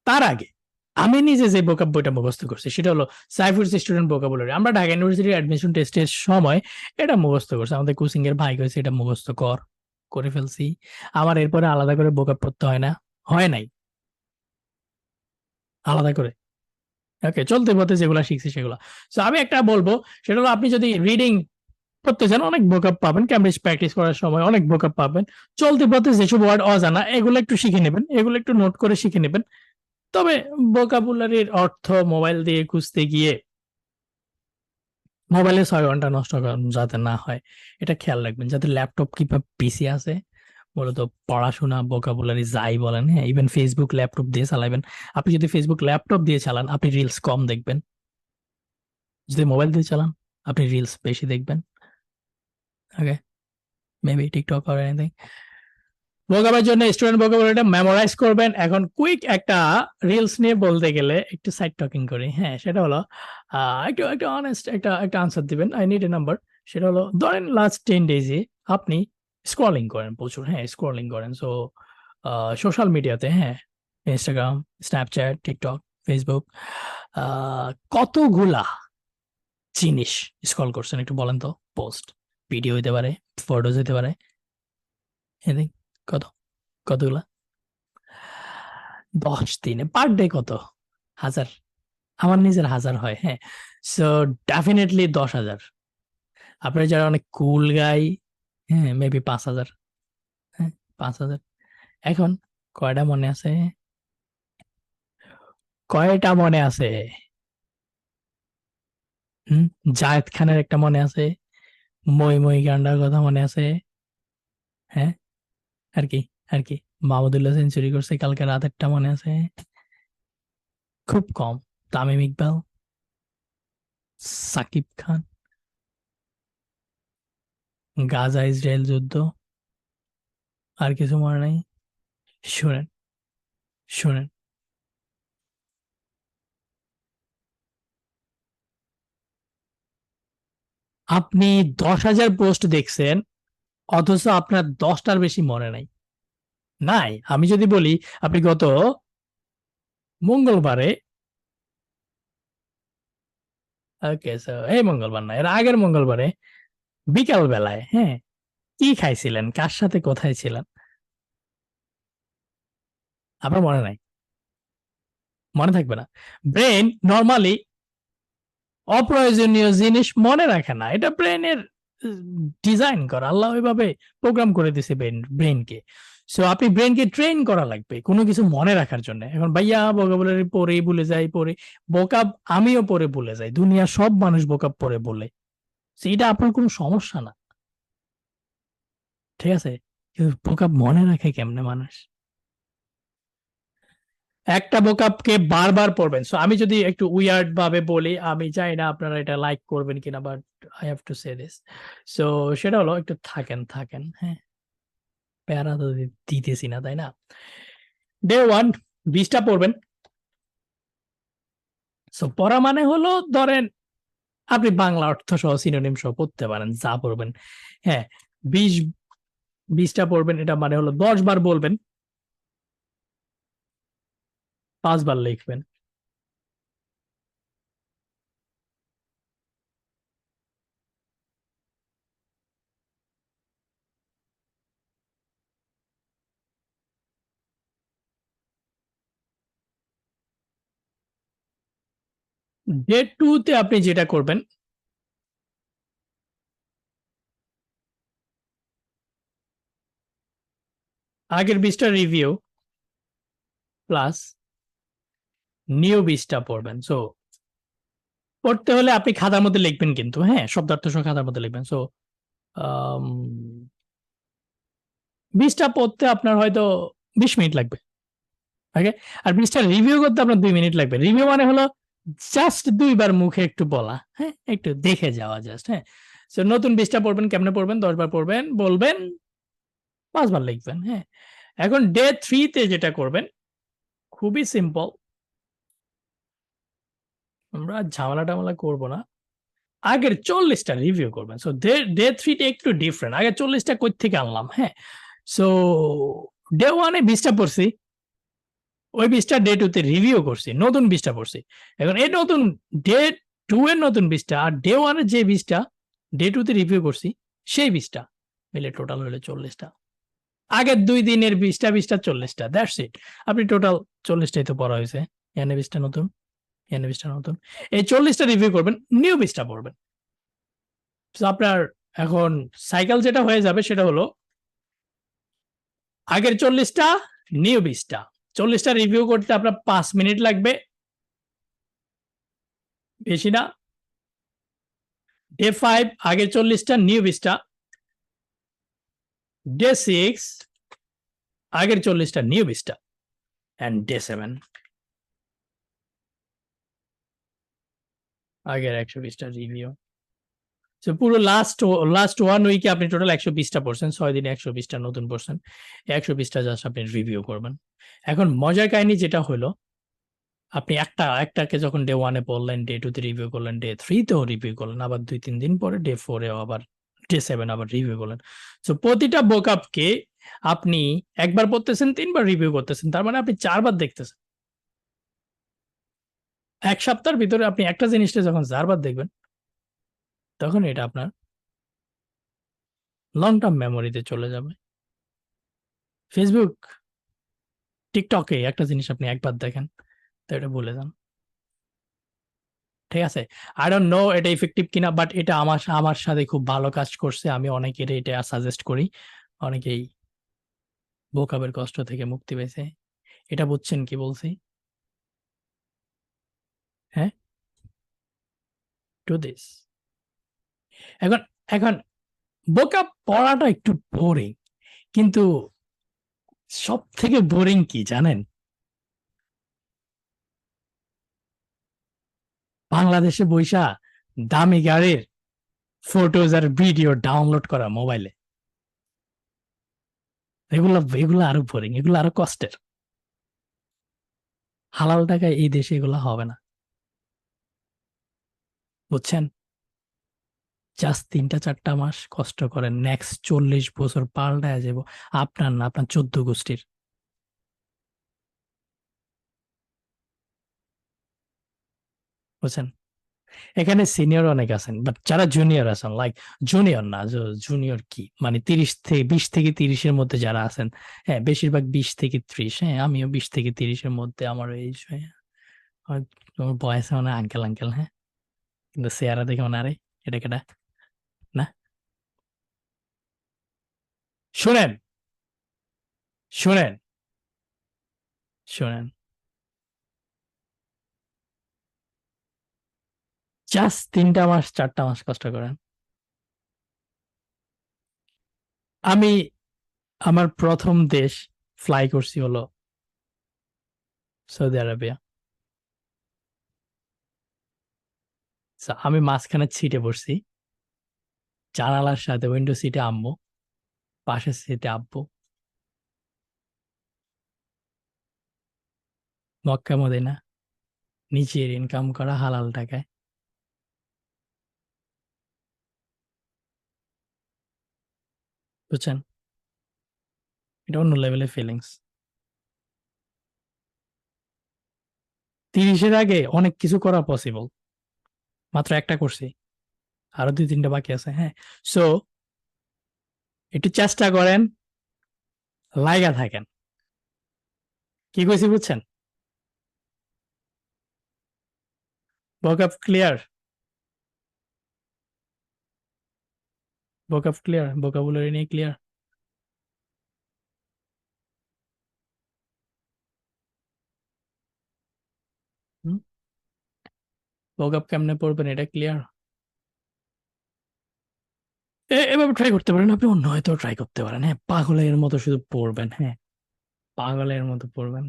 তার আগে আমি নিজে যে ভোকাব বইটা মুখস্থ করছি সেটা হলো সাইফুরস স্টুডেন্ট ভোকাবুলারি। আমরা ঢাকা ইউনিভার্সিটির অ্যাডমিশন টেস্টের সময় এটা মুখস্থ করছি। আমাদের কোচিং এর ভাই কইছে এটা মুখস্থ কর। করে ফেলছি। আমার এরপরে আলাদা করে ভোকাব পড়তে হয় না। হয় নাই আলাদা করে। ওকে, চলতে পথে যেগুলা শিখছি সেগুলা। সো আমি একটা বলব, সেটা হলো আপনি যদি রিডিং পড়তে চান অনেক ভোকাব পাবেন। ক্যামব্রিজ প্র্যাকটিস করার সময় অনেক ভোকাব পাবেন। চলতি পথে যেসব ওয়ার্ড অজানা এগুলো একটু শিখে নেবেন। এগুলো একটু নোট করে শিখে নেবেন। তবে ভোকাবুলারির অর্থ মোবাইল দিয়ে খুঁজতে গিয়ে মোবাইলে ৬ ঘন্টা নষ্ট যাতে না হয় এটা খেয়াল রাখবেন। যাদের ল্যাপটপ কিংবা পিসি আছে, মূলত পড়াশোনা, ভোকাবুলারি যাই বলেন, হ্যাঁ? ইভেন ফেসবুক ল্যাপটপ দিয়ে চালাবেন। আপনি যদি ফেসবুক ল্যাপটপ দিয়ে চালান, আপনি রিলস কম দেখবেন। যদি মোবাইল দিয়ে চালান, আপনি রিলস বেশি দেখবেন। Okay? Maybe TikTok or anything. ভোকাবের জন্য স্টুডেন্ট ভোকাবুলারিটা মেমোরাইজ করবেন। এখন কুইক একটা রিলস নিয়ে বলতে গেলে একটু সাইড টকিং করি, হ্যাঁ? সেটা হলো একটু অনেস্ট একটা আনসার দিবেন। I need a number. সেটা হলো ধরেন লাস্ট 10 ডেজে আপনি স্ক্রলিং করেন প্রচুর, হ্যাঁ স্ক্রলিং করেন। সো সোশ্যাল মিডিয়াতে, হ্যাঁ ইনস্টাগ্রাম, স্ন্যাপচ্যাট, টিকটক, ফেসবুক, কতগুলা জিনিস স্ক্রল করছেন একটু বলেন তো? পোস্ট, ভিডিও হইতে পারে, ফটোজ হইতে পারে, এদিক কত, কতগুলা? 10 দিনে পার ডে কত? 1000? আমার নিজের 1000 হয়, হ্যাঁ। So definitely 10,000। আপনার যারা অনেক কুল গাই, হ্যাঁ মেবি 5,000, হ্যাঁ 5,000। এখন কয়টা মনে আছে? কয়টা মনে আছে? হুম, জায়েদ খানের একটা মনে আছে, মই মই গান্ডার কথা মনে আছে, হ্যাঁ আর কি, আর কি মাহমুদুল্লাহ সেঞ্চুরি করছে কালকে রাতেরটা মনে আছে? খুব কম। তামিম ইকবাল, সাকিব খান, গাজা ইসরায়েল যুদ্ধ, আর কিছু মনে নাই? শুনেন, শুনেন, আপনি 10,000 পোস্ট দেখছেন অথচ আপনার 10টার বেশি মনে নাই। নাই, আমি যদি বলি আপনি গত মঙ্গলবারে, ওকে এই মঙ্গলবার না এর আগের মঙ্গলবারে বিকাল বেলায়, হ্যাঁ কি খাইছিলেন, কার সাথে কোথায় ছিলেন, আপনার মনে নাই, মনে থাকবে না। ব্রেন নর্মালি অপ্রয়োজনীয় জিনিস মনে রাখে না, এটা ব্রেনের ডিজাইন করা, আল্লাহ ওইভাবে প্রোগ্রাম করে দিছে ব্রেনকে। সো আপনি ব্রেনকে ট্রেন করা লাগবে কোনো কিছু মনে রাখার জন্য। এখন ভাইয়া ভোকাবুলারি পড়েই ভুলে যাই, পড়ে বোকাব আমিও পড়ে ভুলে যাই, দুনিয়া সব মানুষ বোকাব পড়ে বলে, এটা আপনার কোনো সমস্যা না, ঠিক আছে। কিন্তু বোকাব মনে রাখে কেমনে মানুষ? একটা ভোকাবকে বারবার পড়বেন। সো আমি যদি একটু উইয়ার্ড ভাবে বলি, আমি জানি না আপনারা এটা লাইক করবেন কিনা, but I have to say this. So সেটা হলো একটু থাকেন, থাকেন, হ্যাঁ প্যারা তো দিতেছি না, তাই না? ডে ওয়ান 20টা পড়বেন। সো পড়া মানে হলো ধরেন আপনি বাংলা অর্থ সহ সিনোনিম সহ পড়তে পারেন যা পড়বেন, হ্যাঁ 20 20টা পড়বেন, এটা মানে হলো 10 বার বলবেন, 5 বার লিখবেন। ডে 2 তে আপনি যেটা করবেন, আগের 20টা রিভিউ প্লাস নিউ 20টা পড়বেন। সো পড়তে হলে আপনি খাতার মধ্যে লিখবেন কিন্তু, হ্যাঁ শব্দার্থ সহ খাতার মধ্যে লিখবেন। সো 20টা পড়তে আপনার হয়তো 20 মিনিট লাগবে, ওকে। আর 20টা রিভিউ করতে আপনার 2 মিনিট লাগবে। রিভিউ মানে হলো জাস্ট 2 বার মুখে একটু বলা, হ্যাঁ একটু দেখে যাওয়া জাস্ট, হ্যাঁ। সো নতুন 20টা পড়বেন কেমনে পড়বেন? 10 বার পড়বেন, বলবেন, 5 বার লিখবেন, হ্যাঁ। এখন ডে 3 তে যেটা করবেন খুবই সিম্পল, আমরা ঝামেলা টামেলা করবো না, আগের 40টা রিভিউ করবেন। সো ডে 3 টা একটু ডিফারেন্ট, আগে 40টা কই থেকে আনলাম, হ্যাঁ। সো ডে 1 এ 20টা পড়ছি, ওই 20টা ডে 2 তে রিভিউ করছি, নতুন 20টা পড়ছি। এখন এই নতুন ডে 2 এর নতুন 20টা আর ডে 1 এর যে 20টা ডে 2 তে রিভিউ করছি সেই 20টা মিলে টোটাল হলো 40টা। আগের 2 দিনের 20টা 20টা 40টা, দ্যাটস ইট। আপনি টোটাল 40টাই তো পড়া হয়েছে, এখানে 20টা নতুন, এখানে 20টা নতুন, এই 40টা রিভিউ করবেন, নিউ 20টা পড়বেন। তো আপনার এখন সাইকেল যেটা হয়ে যাবে সেটা হলো আগের 40টা নিউ 20টা, 40টা রিভিউ করতে আপনার 5 মিনিট লাগবে, বেশি না। ডে 5 আগের 40টা নিউ 20টা, ডে 6 আগের 40টা নিউ 20টা, এন্ড ডে 7 আগের 120টা রিভিউ। সো পুরো লাস্ট 1 উইকে আপনি টোটাল 120টা পড়ছেন, 6 দিনে 120টা নতুন পড়ছেন, 120টা জাস্ট আপনি রিভিউ করবেন। এখন মজার কাহিনী যেটা হলো, আপনি একটাকে যখন ডে 1-এ বললেন, ডে 2-তে রিভিউ করলেন, ডে 3-তেও রিভিউ করলেন, আবার 2-3 দিন পরে ডে 4-এও আবার, ডে 7 আবার রিভিউ করলেন। সো প্রতিটা বোকআপকে আপনি একবার পড়তেছেন, 3 বার রিভিউ করতেছেন, তার মানে আপনি 4 বার দেখতেছেন। এক সপ্তাহের ভিতরে আপনি একটা জিনিসটা যখন 4 বার দেখবেন, তখন এটা আপনার লং টার্ম মেমোরিতে চলে যাবে। ফেসবুক, টিকটকে একটা জিনিস আপনি একবার দেখেন, তো এটা ভুলে যান। ঠিক আছে? আই ডোন্ট নো এটা ইফেক্টিভ কিনা, বাট এটা আমার সাথে খুব ভালো কাজ করছে। আমি অনেকের এটা সাজেস্ট করি। অনেকেই ভোকাবের কষ্ট থেকে মুক্তি পেয়েছে। এটা বুঝছেন কি বলছি? হ্যাঁ? Do this. এখন এখন ভোকাব পড়াটা একটু বোরিং। কিন্তু সবথেকে বোরিং কি জানেন? বাংলাদেশে বইসা দামি গাড়ির ফটোজ আর ভিডিও ডাউনলোড করা মোবাইলে। এগুলো আরো বোরিং, এগুলো আরো কষ্টের। হালাল টাকায় এই দেশে এগুলো হবে না। বুঝছেন? জাস্ট 3-4 মাস কষ্ট করেন, নেক্সট 40 বছর পাল্টায় যাব। আপনার না, আপনার 14 গোষ্ঠীর। বুঝছেন? এখানে সিনিয়র অনেক আছেন, বাট যারা জুনিয়র আছেন, লাইক জুনিয়র না, জুনিয়র কি মানে 20 থেকে 30-এর মধ্যে যারা আছেন, হ্যাঁ বেশিরভাগ 20 থেকে 30, হ্যাঁ আমিও 20 থেকে 30-এর মধ্যে আমার এইজ, হ্যাঁ আমার আমার বয়সে মানে আঙ্কেল আঙ্কেল, হ্যাঁ কিন্তু চেহারা দেখে মানে আরে এটা কেটা না। শুনেন শুনেন শুনেন, জাস্ট 3-4 মাস কষ্ট করেন। আমি আমার প্রথম দেশ ফ্লাই করছি হলো সৌদি আরবিয়া। So, আমি মাঝখানে সিটে বসছি, জানালার সাথে উইন্ডো সিটে আম্মু, পাশের সিটে আব্বু। মক্কা মদিনা, নিজের ইনকাম করা হালাল টাকায়। বুঝছেন? এটা অন্য লেভেলের ফিলিংস। 30-এর আগে অনেক কিছু করা পসিবল, মাত্র একটা করছি, আরো 2-3টা বাকি আছে, হ্যাঁ। সো একটু চেষ্টা করেন, লাইগা থাকেন। কি কইছি বুঝছেন? ভোকাব ক্লিয়ার, ভোকাব ক্লিয়ার, ভোকাবুলারি নিয়ে ক্লিয়ার। ভোকাব কেমনে পড়বেন এটা ক্লিয়ার। এভাবে ট্রাই করতে পারেন, আপনি অন্য হয়তো ট্রাই করতে পারেন, হ্যাঁ পাগলের মতো শুধু পড়বেন, হ্যাঁ পাগলের মতো পড়বেন।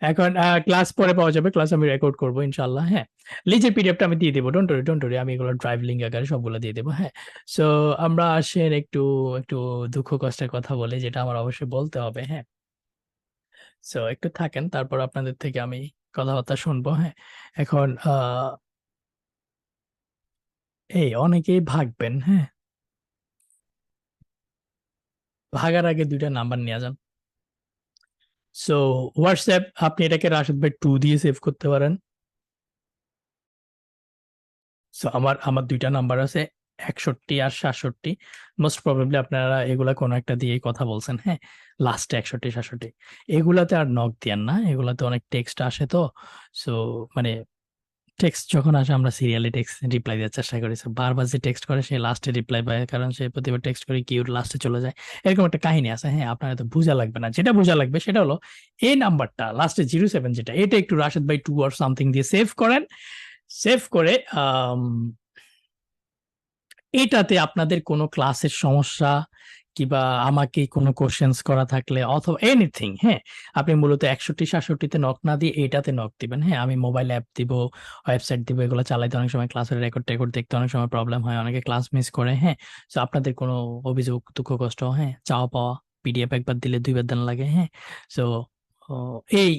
এখন ক্লাস পরে পাওয়া যাবে, ক্লাস আমি রেকর্ড করবো ইনশাল্লাহ, হ্যাঁ। লিজের পিডিএফটা আমি দিয়ে দেবো, ডোন্ট ওরি, আমি এগুলো ড্রাইভ লিঙ্ক আকারে সবগুলো দিয়ে দেবো, হ্যাঁ। সো আমরা আসেন একটু একটু দুঃখ কষ্টের কথা বলি, যেটা আমার অবশ্যই বলতে হবে, হ্যাঁ। সো একটু থাকেন, তারপর আপনাদের থেকে আমি কথাবার্তা শুনবো, হ্যাঁ। এখন এই অনেকেই ভাগবেন, হ্যাঁ। ভাগার আগে 2টা নাম্বার নিয়ে যান। সো হোয়াটসঅ্যাপ, আপনি এটাকে রাশেদ ভাই 2 দিয়ে সেভ করতে পারেন। সো আমার 2টা নাম্বার আছে, 61 আর 67। মোস্ট প্রবাবলি আপনারা এগুলা কোনো একটা দিয়েই কথা বলছেন, হ্যাঁ। লাস্টে 61-67, এগুলাতে আর নক দিয়েন না, এগুলাতে অনেক টেক্সট আসে তো। সো মানে টেক্সট যখন আসে আমরা সিরিয়ালি টেক্সট রিপ্লাই দেওয়ার চেষ্টা করি। So, বারবার যে টেক্সট করে সে লাস্টে রিপ্লাই পায়, কারণ সে প্রতিবার টেক্সট করে কিউর লাস্টে চলে যায়। এরকম একটা কাহিনী আছে, হ্যাঁ আপনার তো বোঝা লাগবে না, যেটা বোঝা লাগবে সেটা হলো এই নাম্বারটা লাস্টে 07, যেটা এটা একটু রাশেদ ভাই 2 অর সামথিং দিয়ে সেভ করেন। সেভ করে এটাতে আপনাদের কোনো ক্লাসের সমস্যা কিংবা আমাকে কোনো কোশ্চেন্স করা থাকলে অথবা এনিথিং, হ্যাঁ আপনি মূলত 61-67-তে নক না দিয়ে এটাতে নক দিবেন, হ্যাঁ। আমি মোবাইল অ্যাপ দিব, ওয়েবসাইট দিব, এগুলো চালাইতে অনেক সময় ক্লাসের রেকর্ড টেকর্ড দেখতে অনেক সময় প্রবলেম হয়, অনেকে ক্লাস মিস করে, হ্যাঁ। তো আপনাদের কোনো অভিযোগ দুঃখ কষ্ট, হ্যাঁ চাওয়া পাওয়া, পিডিএফ একবার দিলে 2 বার দেন লাগে, হ্যাঁ। সো এই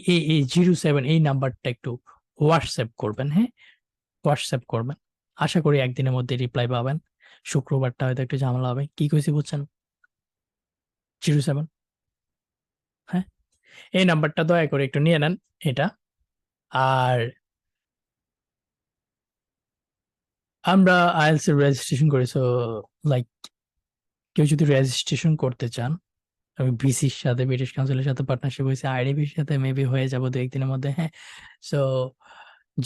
07 এই নাম্বারটা একটু হোয়াটসঅ্যাপ করবেন, হ্যাঁ? হোয়াটসঅ্যাপ করবেন। আশা করি একদিনের মধ্যে রিপ্লাই পাবেন। শুক্রবারটা হয়তো একটু ঝামেলা হবে। কি কইছি বুঝছেন? 07, হ্যাঁ? এই নাম্বারটা দয়া করে একটু নিয়ে নেন এটা। আর আমরা IELTS এর রেজিস্ট্রেশন করি। সো লাইক কেউ যদি রেজিস্ট্রেশন করতে চান, আমি বিসির সাথে, ব্রিটিশ কাউন্সিলের সাথে পার্টনারশিপ হয়েছে, আইডিবির সাথে মেবি হয়ে যাবো 2-1 দিনের মধ্যে, হ্যাঁ? সো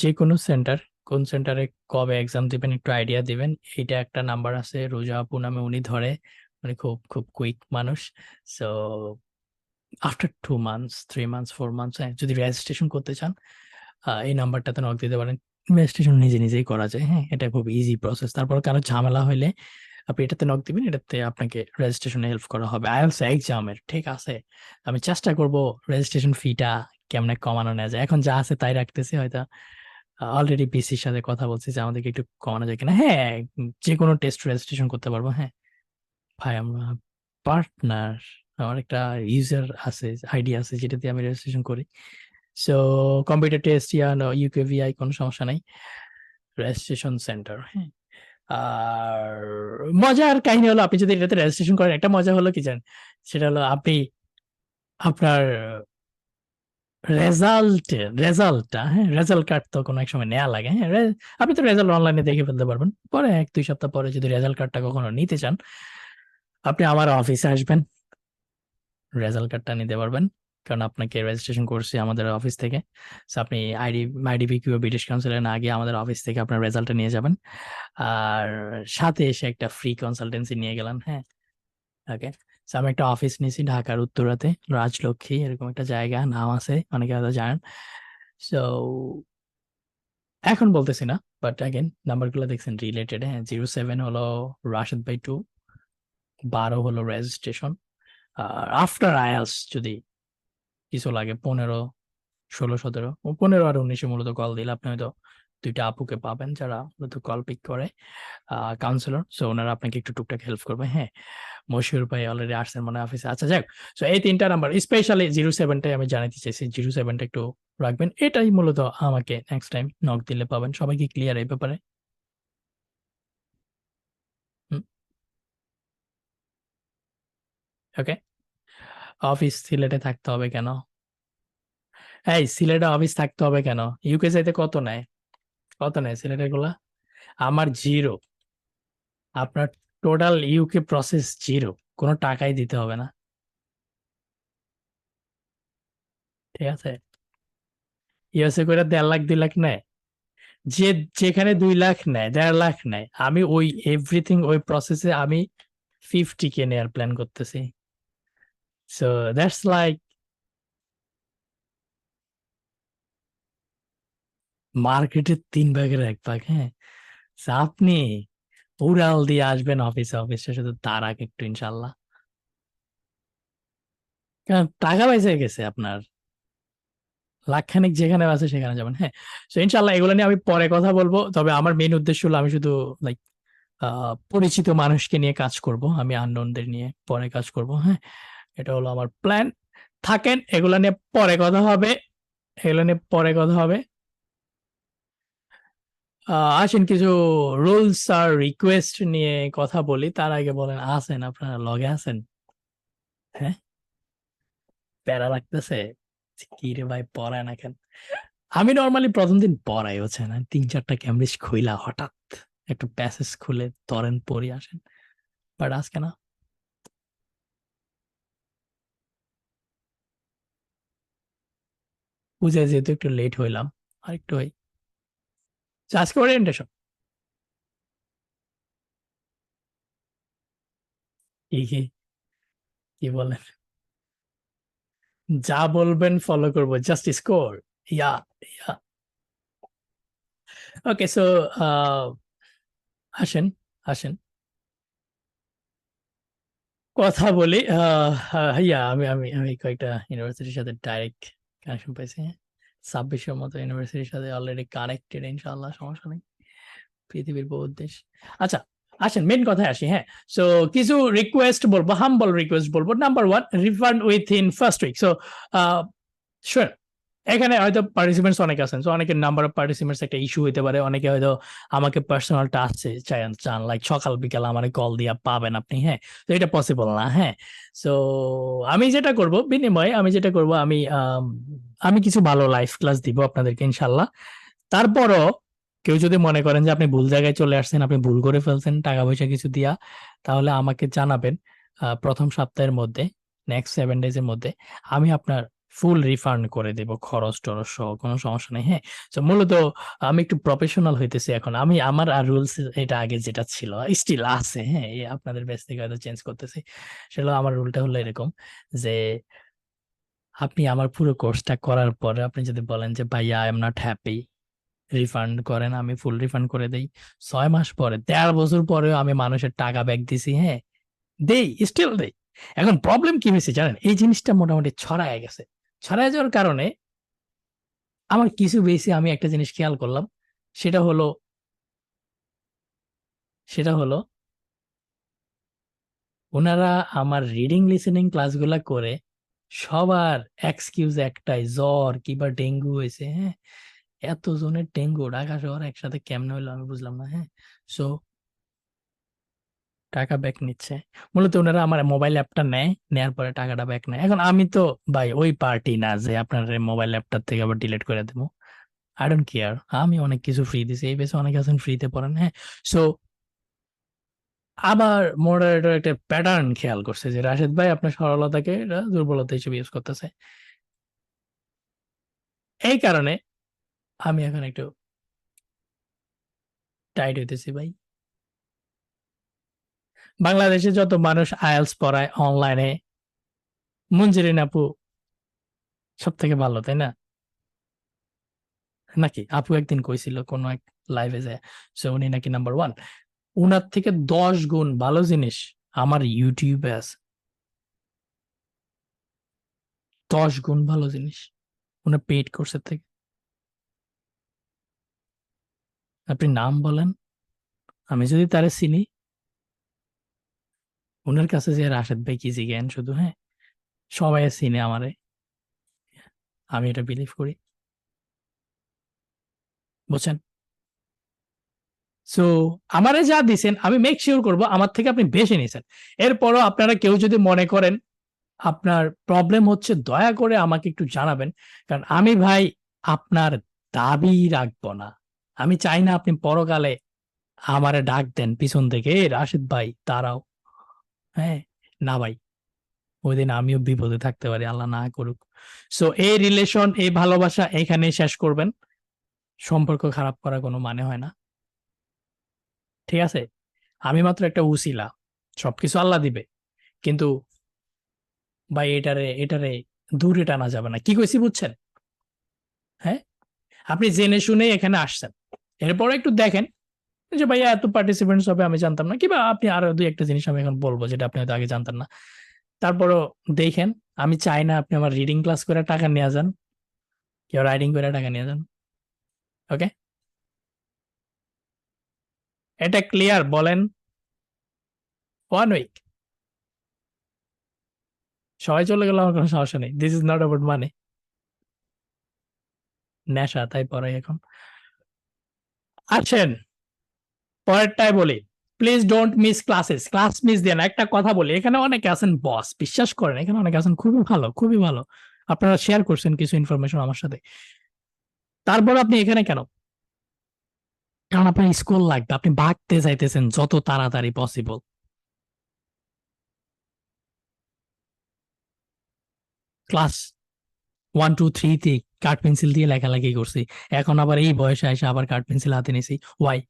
যেকোনো সেন্টার, কোন সেন্টারে কবে এক্সাম দিবেন একটু আইডিয়া দিবেন। এইটা একটা নাম্বার আছে, রোজা আপু নামে, উনি ধরে। উনি খুব কুইক মানুষ। So after 2 months, 3 months, 4 months, হ্যাঁ, যদি রেজিস্ট্রেশন করতে চান, এই নাম্বারটাতে নক দিতে পারেন। রেজিস্ট্রেশন নিজেই করা যায়, হ্যাঁ? এটা খুব ইজি প্রসেস। তারপর কারো ঝামেলা হইলে আপনি এটাতে নক দিবেন, এটাতে আপনাকে রেজিস্ট্রেশনে হেল্প করা হবে। IELTS এক্সামের, ঠিক আছে? আমি চেষ্টা করব রেজিস্ট্রেশন ফিটা কেমনে কমানো নেওয়া যায়। এখন যা আছে তাই রাখতেছি। হয়তো অলরেডি বিসির সাথে কথা বলছি যে আমাদেরকে একটু কমানো যায় কিনা। হ্যাঁ, যেকোনো টেস্ট রেজিস্ট্রেশন করতে পারবো, হ্যাঁ? ভাই আমরা পার্টনার, আমার একটা ইউজার আছে, আইডি আছে যেটা দিয়ে আমি রেজিস্ট্রেশন করি। সো কম্পিউটার টেস্ট ইউকেভিআই কোনো সমস্যা নাই। রেজিস্ট্রেশন সেন্টার, হ্যাঁ? আর মজার কাহিনী হলো, আপনি যদি এটাতে রেজিস্ট্রেশন করেন, একটা মজা হলো কি জানেন? সেটা হলো আপনি আপনার রেজাল্টটা, হ্যাঁ, রেজাল্ট কার্ড তো কোনো এক সময় নেওয়া লাগে, হ্যাঁ? আপনি তো রেজাল্ট অনলাইনে দেখে ফেলতে পারবেন। পরে 1-2 সপ্তাহ পরে যদি রেজাল্ট কার্ডটা কখনো নিতে চান, আপনি আমার অফিসে আসবেন, রেজাল্ট কার্ডটা নিতে পারবেন। কারণ আপনাকে রেজিস্ট্রেশন করছি আমাদের অফিস থেকে। সো আপনি আইডিবি কিংবা ব্রিটিশ কাউন্সিলে না গিয়ে আমাদের অফিস থেকে আপনার রেজাল্টটা নিয়ে যাবেন। আর সাথে এসে একটা ফ্রি কনসালটেন্সি নিয়ে গেলেন, হ্যাঁ? ওকে। সো আমি একটা অফিস নিয়েছি ঢাকার উত্তরাতে, রাজলক্ষ্মী এরকম একটা জায়গা, নাম আছে, অনেকে হয়তো জানেন। সো এখন বলতেছি না, বাট অ্যাগেন নাম্বারগুলো দেখছেন রিলেটেড, হ্যাঁ? 07 হলো রাশেদ ভাই 2, 12 হলো রেজিস্ট্রেশন। আর আফটার IELTS যদি কিছু লাগে 15, 16, 17, 15 আর 19 মূলত কল দিলে আপনি হয়তো 2টা আপুকে পাবেন যারা মূলত কল পিক করে, কাউন্সিলর। সো ওনারা আপনাকে একটু টুকটাক হেল্প করবে, হ্যাঁ? মশিউর ভাই অলরেডি আসছেন মনে হয় অফিসে। আচ্ছা যাক, সো এই 3টা নাম্বার, স্পেশালি 07টাই আমি জানাতে চাইছি। 07টা একটু রাখবেন। এটাই মূলত আমাকে নেক্সট টাইম নক দিলে পাবেন। সবাই কি ক্লিয়ার এই ব্যাপারে? হুম, ওকে। অফিস সিলেটে থাকতে হবে কেন? এই সিলেটে অফিস থাকতে হবে কেন? ইউকে যাইতে কত নেয়? কত নেয় সিলেটের গুলা? আমার 0। আপনার টোটাল ইউকে প্রসেস 0, কোনো টাকাই দিতে হবে না, ঠিক আছে? ইউএসএ করে 1.5 লাখ 2 লাখ নেয়, যে যেখানে 2 লাখ নেয়, 1.5 লাখ নেয়, আমি ওই এভরিথিং ওই প্রসেসে আমি 50K নেয়ার প্ল্যান করতেছি। সো দ্যাটস লাইক মার্কেটের 3 ভাগের 1 ভাগ, হ্যাঁ? So আপনি উড়াল দিয়ে আসবেন অফিসে, অফিসে শুধু তার আগে একটু ইনশাল্লাহ, কারণ টাকা পয়সা গেছে আপনার লাখখানিক, যেখানে আছে সেখানে যাবেন, হ্যাঁ? তো ইনশাল্লাহ এগুলো নিয়ে আমি পরে কথা বলবো। তবে আমার মেইন উদ্দেশ্য হলো আমি শুধু লাইক পরিচিত মানুষকে নিয়ে কাজ করব, আমি আননোনদের নিয়ে পরে কাজ করব, হ্যাঁ? এটা হলো আমার প্ল্যান। থাকেন, এগুলো নিয়ে পরে কথা হবে, এগুলো নিয়ে পরে কথা হবে। আসেন কিছু রুলস আর রিকোয়েস্ট নিয়ে কথা বলি। তার আগে বলেন, আছেন আপনারা লগে আছেন? হ্যাঁ, প্যারা লাগতেছে? কি রে ভাই, পড়ায় না কেন? আমি নর্মালি প্রথম দিন পড়াই, হচ্ছে না 3-4টা ক্যামব্রিজ খুইলা হঠাৎ একটু প্যাসেজ খুলে তরেন পড়ি আসেন, বাট আজকে না। বুঝে যেহেতু একটু লেট হইলাম, আর একটু হই। তো আজকে ওরিয়েন্টেশন কি কি কি বলেন? যা বলবেন ফলো করবো, জাস্ট স্কোর। ইয়া, ইয়া। ওকে, সো আসেন, আসেন কথা বলি। ইয়া, আমি আমি আমি কয়েকটা ইউনিভার্সিটির সাথে ডাইরেক্ট কানেকশন পাইছি, হ্যাঁ? 26-এর মতো ইউনিভার্সিটির সাথে অলরেডি কানেক্টেড, ইনশাআল্লাহ সমস্যা নেই, পৃথিবীর বহুত দেশ। আচ্ছা, আসেন মেন কথায় আসি, হ্যাঁ? সো কিছু রিকোয়েস্ট বলবো, হাম্বল রিকোয়েস্ট বলবো। Number 1, refund within first week. So sure. এখানে হয়তো পার্টিসিপেন্টস অনেক আছেন। সো অনেকের নাম্বার অফ পার্টিসিপেন্টস একটা ইস্যু হইতে পারে। অনেকে হয়তো আমাকে পার্সোনাল টাস্কে চান লাইক সকাল বিকাল আমারে কল দিয়া পাবেন আপনি, হ্যাঁ? তো এটা পসিবল না, হ্যাঁ? সো আমি যেটা করব বিনিময়ে আমি যেটা করব আমি কিছু ভালো লাইভ ক্লাস দিব আপনাদেরকে ইনশাআল্লাহ। তারপরও কেউ যদি মনে করেন যে আপনি ভুল জায়গায় চলে আসছেন, আপনি ভুল করে ফেলছেন টাকা-পয়সা কিছু দিয়া, তাহলে আমাকে জানাবেন। ১ম সপ্তাহের মধ্যে, নেক্সট 7 ডেজ এর মধ্যে আমি আপনার ফুল রিফান্ড করে দেব খরচ-টরচ সহ কোনো সমস্যা নাই, হ্যাঁ? সো মূলত আমি একটু প্রফেশনাল হইতেছি এখন। আমার আর রুলস এটা আগে যেটা ছিল স্টিল আছে, হ্যাঁ? এই আপনাদের ব্যাচ থেকে হয়তো চেঞ্জ করতেছি। সেটা আমার রুলটা হলো এরকম যে আপনি আমার পুরো কোর্সটা করার পরে আপনি যদি বলেন যে, "ভাইয়া I am not happy" refund করেন, আমি ফুল রিফান্ড করে দেই। ৬ মাস পরে ১.৫ বছর পরেও আমি মানুষের টাকা ব্যাক দিছি, হ্যাঁ? দেই, স্টিল দেই। এখন প্রবলেম কি হইছে জানেন? এই জিনিসটা মোটামুটি ছড়ায় গেছে। ছড়ায় যাওয়ার কারণে আমার কিছু বেশি আমি একটা জিনিস খেয়াল করলাম। সেটা হলো সেটা হলো উনারা আমার রিডিং লিসেনিং ক্লাসগুলা করে সবার এক্সকিউজ একটাই, জ্বর কিংবা ডেঙ্গু হইছে, হ্যাঁ? এতজনের ডেঙ্গু ঢাকা শহরে একসাথে কেমনে হইলো আমি বুঝলাম না, হ্যাঁ? সো টাকা ব্যাক নিচ্ছে। মূলত উনারা আমার মোবাইল অ্যাপটা নেয়, নেয়ার পরে টাকাটা ব্যাক নেয়। এখন আমি তো ভাই ওই পার্টি না যে আপনার মোবাইল অ্যাপটা থেকে আবার ডিলিট করে দেব। I don't care. আমি অনেক কিছু ফ্রি দিছি। এই বেচে অনেকে আছেন ফ্রিতে পড়েন, হ্যাঁ? সো আবার মডারেটর একটা প্যাটার্ন খেয়াল করছে যে রাশেদ ভাই আপনার সরলতাকে এরা দুর্বলতা হিসেবে ইউজ করতেছে। এই কারণে আমি এখন একটু টাইট হইতেছি ভাই। বাংলাদেশে যত মানুষ আইএলটিএস পড়ায় অনলাইনে মুঞ্জেরিন আপু সবথেকে ভালো, তাই না? নাকি? আপু একদিন কইছিল কোন এক লাইভে যায় সো উনি নাকি নাম্বার 1। উনার থেকে ১০ গুণ ভালো জিনিস আমার ইউটিউবে আছে। ১০ গুণ ভালো জিনিস। উনার পেইড কোর্সের থেকে। আপনি নাম বলেন। আমি যদি তারে চিনি, উনার কাছে যে রাশেদ ভাই কি জিজ্ঞেন শুধু, হ্যাঁ? সবাই চিনে আমারে। আমি এটা বিলিভ করি। বুঝছেন? সো আমারে যা দিছেন আমি মেক সিউর করব আমার থেকে আপনি বেশি নিছেন। এরপরও আপনারা কেউ যদি মনে করেন আপনার প্রবলেম হচ্ছে দয়া করে আমাকে একটু জানাবেন। কারণ আমি ভাই আপনার দাবি রাখবো না। আমি চাই না আপনি পরকালে আমারে ডাক দেন পিছন থেকে, "এ রাশেদ ভাই দাঁড়াও।" হ্যাঁ? না ভাই। ওইদিন আমিও বিপদে থাকতে পারি। আল্লাহ না করুক। সো এই রিলেশন, এই ভালোবাসা এখানেই শেষ করবেন। সম্পর্ক খারাপ করার কোনো মানে হয় না। ঠিক আছে? আমি মাত্র একটা উছিলা। সবকিছু আল্লাহ দিবে। কিন্তু ভাই এটারে দূরে টানা যাবে না। কি কইছি বুঝছেন? হ্যাঁ? আপনি জেনে শুনেই এখানে আসছেন। এরপরে একটু দেখেন যে ভাইয়া এত পার্টিসিপেন্টস হবে আমি জানতাম না। কিংবা আপনি আরো ২-১ টা জিনিস আমি এখন বলব যেটা আপনি হয়তো আগে জানতেন না। তারপরও দেখেন, আমি চাই না আপনি আমার রিডিং ক্লাস করে টাকা নিয়া যান। কেউ রাইডিং করে টাকা নিয়ে যান। ওকে? এটা ক্লিয়ার বলেন? 1 উইক। সবাই চলে গেলে আমার কোনো সমস্যা নেই। দিস ইজ নট অ্যাবাউট মানি। নেশা তাই পড়াই এখন। আসেন পরেরটায় বলি। Please don't miss classes. Class miss দিয়েন না। একটা কথা বলি, এখানে অনেকে আছেন বস। বিশ্বাস করেন এখানে অনেকে আছেন খুবই ভালো, খুবই ভালো। আপনারা শেয়ার করছেন কিছু ইনফরমেশন আমার সাথে। তারপর আপনি এখানে কেন? কারণ আপনার স্কুল লাগবে। আপনি ভাগতে চাইতেছেন যত তাড়াতাড়ি পসিবল। ক্লাস 1, 2, 3 তে কাঠ পেন্সিল দিয়ে লেখালেখি করছি। এখন আবার এই বয়সে এসে আবার কাঠ পেন্সিল হাতে নিছি। হোয়াই?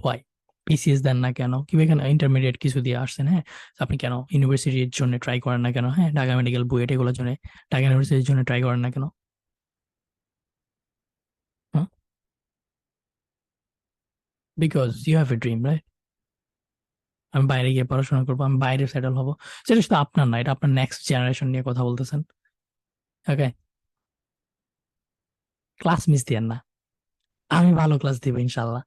হোয়াই? বিসিএস দেন না কেন? কিংবা এখানে ইন্টারমিডিয়েট কিছু দিয়ে আসছেন, হ্যাঁ? আপনি কেন ইউনিভার্সিটির জন্য ট্রাই করেন না কেন? হ্যাঁ? ঢাকা মেডিকেল, বুয়েট এগুলোর জন্য, ঢাকা ইউনিভার্সিটির জন্য ট্রাই করেন না কেন? Hmm? Because you have a dream, right? আমি বাইরে গিয়ে পড়াশোনা করবো, আমি বাইরে সেটেল হবো। সেটা শুধু আপনার না, এটা আপনার নেক্সট জেনারেশন নিয়ে কথা বলতেছেন। ওকে? ক্লাস মিস দিয়েন না। আমি ভালো ক্লাস দিব ইনশাল্লাহ।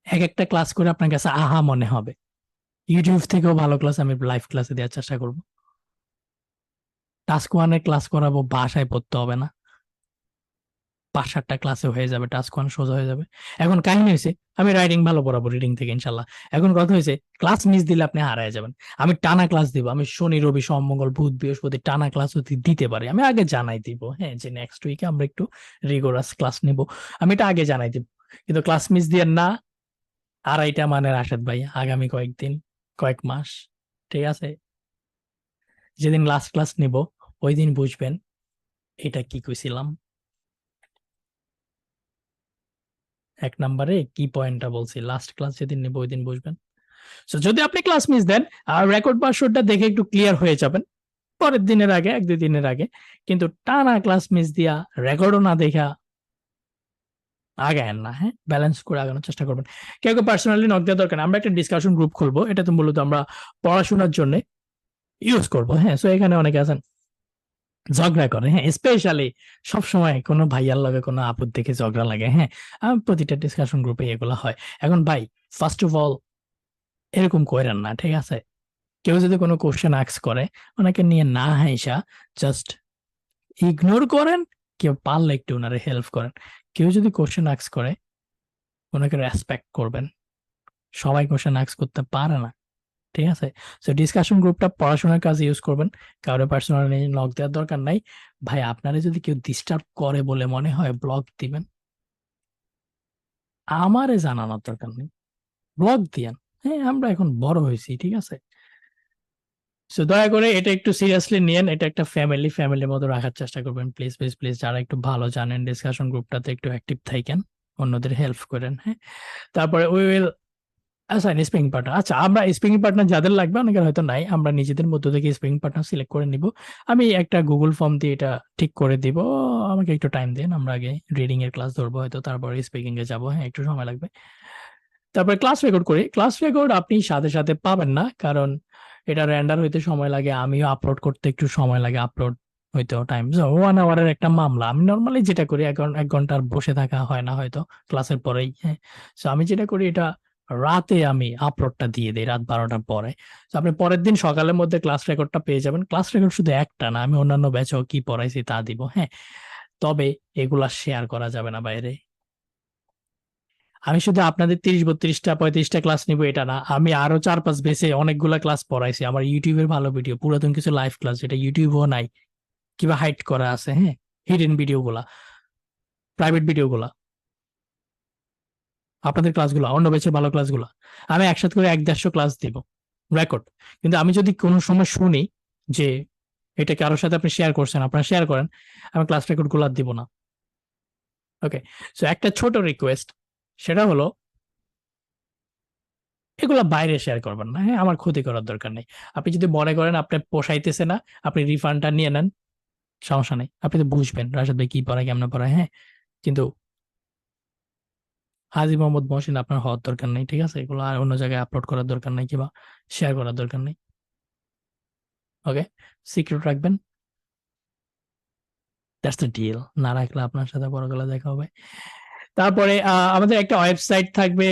একটা ক্লাস করে আপনার কাছে আহা মনে হবে। ইউটিউব থেকেও ভালো ক্লাস আমি লাইভ ক্লাসে দেওয়ার চেষ্টা করব। টাস্ক 1 ক্লাস করাবো, বাসায় পড়তে হবে না, 5-7টা ক্লাসে হয়ে যাবে, টাস্ক 1 সোজা হয়ে যাবে। এখন কাহিনী হয়েছে আমি রাইটিং ভালো পড়াবো রিডিং থেকে ইনশাল্লাহ। এখন কথা হয়েছে ক্লাস মিস দিলে আপনি হারায় যাবেন। আমি টানা ক্লাস দিব, আমি শনি রবি সোম মঙ্গল বুধ বৃহস্পতি টানা ক্লাস যদি দিতে পারি, আমি আগে জানাই দিব, হ্যাঁ, যে নেক্সট উইকে আমরা একটু রিগোরাস ক্লাস নিব, আমি এটা আগে জানাই দিব। কিন্তু ক্লাস মিস দিয়ে না, আড়াইটা মানে রাশেদ ভাই আগামী কয়েকদিন, কয়েক মাস, ঠিক আছে, যেদিন লাস্ট ক্লাস নিব ওই দিন বুঝবেন এটা কি কইছিলাম, 1 নম্বরে কি পয়েন্টটা বলছি, লাস্ট ক্লাস যেদিন নিব ওই দিন বুঝবেন। সো যদি আপনি ক্লাস মিস দেন, আর রেকর্ড পাসওয়ার্ডটা দেখে একটু ক্লিয়ার হয়ে যাবেন পরের দিনের আগে, 1-2 দিনের আগে। কিন্তু টানা ক্লাস মিস দিয়া রেকর্ডও না দেখা আগায়েন না, হ্যাঁ, ব্যালেন্স করে আগানোর চেষ্টা করবেন। কেউ কেউ পার্সোনালি নক দেওয়ার দরকার নেই, আমরা একটা ডিসকাশন গ্রুপ খুলবো, এটা তো মূলত আমরা পড়াশোনার জন্য ইউজ করবো, হ্যাঁ। সো এখানে অনেকে আছেন ঝগড়া করে, হ্যাঁ, স্পেশালি সবসময় কোনো ভাইয়ার লগে কোনো আপদ দেখে ঝগড়া লাগে, হ্যাঁ, প্রতিটা ডিসকাশন গ্রুপে এগুলো হয়। এখন ভাই ফার্স্ট অফ অল এরকম কইরেন না, ঠিক আছে? কেউ যদি কোনো কোশ্চেন আস্ক করে ওনাকে নিয়ে না হাইসা জাস্ট ইগনোর করেন, কেউ পারলে একটু ওনারে হেল্প করেন। কেউ যদি কোশ্চেন আস্ক করে ওনাকে রেসপেক্ট করবেন, সবাই কোশ্চেন আস্ক করতে পারে না, ঠিক আছে? সো ডিসকাশন গ্রুপটা পড়াশোনার কাজে ইউজ করবেন, কারো পার্সোনালি লক দেওয়ার দরকার নাই। ভাই আপনারে যদি কেউ ডিস্টার্ব করে বলে মনে হয় ব্লক দিবেন, আমারে জানানোর দরকার নেই, ব্লক দিয়েন। হ্যাঁ, আমরা এখন বড় হয়েছি, ঠিক আছে? সো দয়া করে এটা একটু সিরিয়াসলি নিয়েন, এটা একটা ফ্যামিলির মতো রাখার চেষ্টা করবেন, প্লিজ প্লিজ প্লিজ। যারা একটু ভালো জানেন ডিসকাশন গ্রুপটাতে একটু অ্যাক্টিভ থাকেন, অন্যদের হেল্প করেন, হ্যাঁ। তারপরে we will assign speaking partner. আচ্ছা, আমরা স্পিকিং পার্টনার যাদের লাগবে, অনেকের হয়তো নাই, আমরা নিজেদের মধ্য থেকে স্পিকিং পার্টনার সিলেক্ট করে নিব। আমি একটা গুগল ফর্ম দিয়ে এটা ঠিক করে দিব, আমাকে একটু টাইম দিন, আমরা আগে রিডিং এর ক্লাস ধরবো হয়তো, তারপরে স্পিকিং এ যাবো, হ্যাঁ, একটু সময় লাগবে। তারপরে ক্লাস রেকর্ড করি, ক্লাস রেকর্ড আপনি সাথে সাথে পাবেন না, কারণ এটা রেন্ডার হইতে সময় লাগে, আমিও আপলোড করতে একটু সময় লাগে, আপলোড হইতেও টাইম, 1 আওয়ারের একটা মামলা। আমি নর্মালি যেটা করি 1 ঘন্টার বসে থাকা হয় না হয়তো ক্লাসের পরেই, হ্যাঁ। সো আমি যেটা করি এটা রাতে আমি আপলোডটা দিয়ে দিই রাত 12টার পরে। তো আপনি পরের দিন সকালের মধ্যে ক্লাস রেকর্ডটা পেয়ে যাবেন। ক্লাস রেকর্ড শুধু একটা না, আমি অন্যান্য ব্যাচেও কি পড়াইছি তা দিব, হ্যাঁ। তবে এগুলা শেয়ার করা যাবে না বাইরে। আমি শুধু আপনাদের 30-32টা 35টা ক্লাস নিব এটা না, আমি আরো 4-5 বেসে অনেকগুলা ক্লাস পড়াইছি। আমার ইউটিউবের ভালো ভিডিও, পুরাতন কিছু লাইভ ক্লাস যেটা ইউটিউবেও নাই, কিবা হাইড করা আছে, হ্যাঁ, হিডেন ভিডিও গুলা, প্রাইভেট ভিডিও গুলা, আপনাদের ক্লাসগুলো, অন্য ব্যাচের ভালো ক্লাসগুলো আমি একসাথে করে 1-150 ক্লাস দিব রেকর্ড। কিন্তু আমি যদি কোনো সময় শুনি যে এটা কারোর সাথে আপনি শেয়ার করছেন, আপনারা শেয়ার করেন, আমি ক্লাস রেকর্ড গুলো আর দিব না। ওকে, সো একটা ছোট রিকোয়েস্ট, সেটা হলো এগুলা বাইরে শেয়ার করবেন না, হ্যাঁ, আমার ক্ষতি করার দরকার নেই। আপনি যদি মনে করেন আপনার পোষাইতেছে না, আপনি রিফান্ডটা নিয়ে নেন, সমস্যা নেই। আপনি তো বুঝবেন রাশেদ ভাই কি পড়ায় কেমন পড়ায়, হ্যাঁ। কিন্তু হাজী মোহাম্মদ মহসিন আপনার হওয়ার দরকার নেই, ঠিক আছে? এগুলো আর অন্য জায়গায় আপলোড করার দরকার নেই কিংবা শেয়ার করার দরকার নেই। ওকে, সিক্রেট রাখবেন, দ্যাটস দ্য ডিল। না রাখলে আপনার সাথে পরকালে দেখা হবে। তারপরে আমাদের একটা ওয়েবসাইট থাকবে,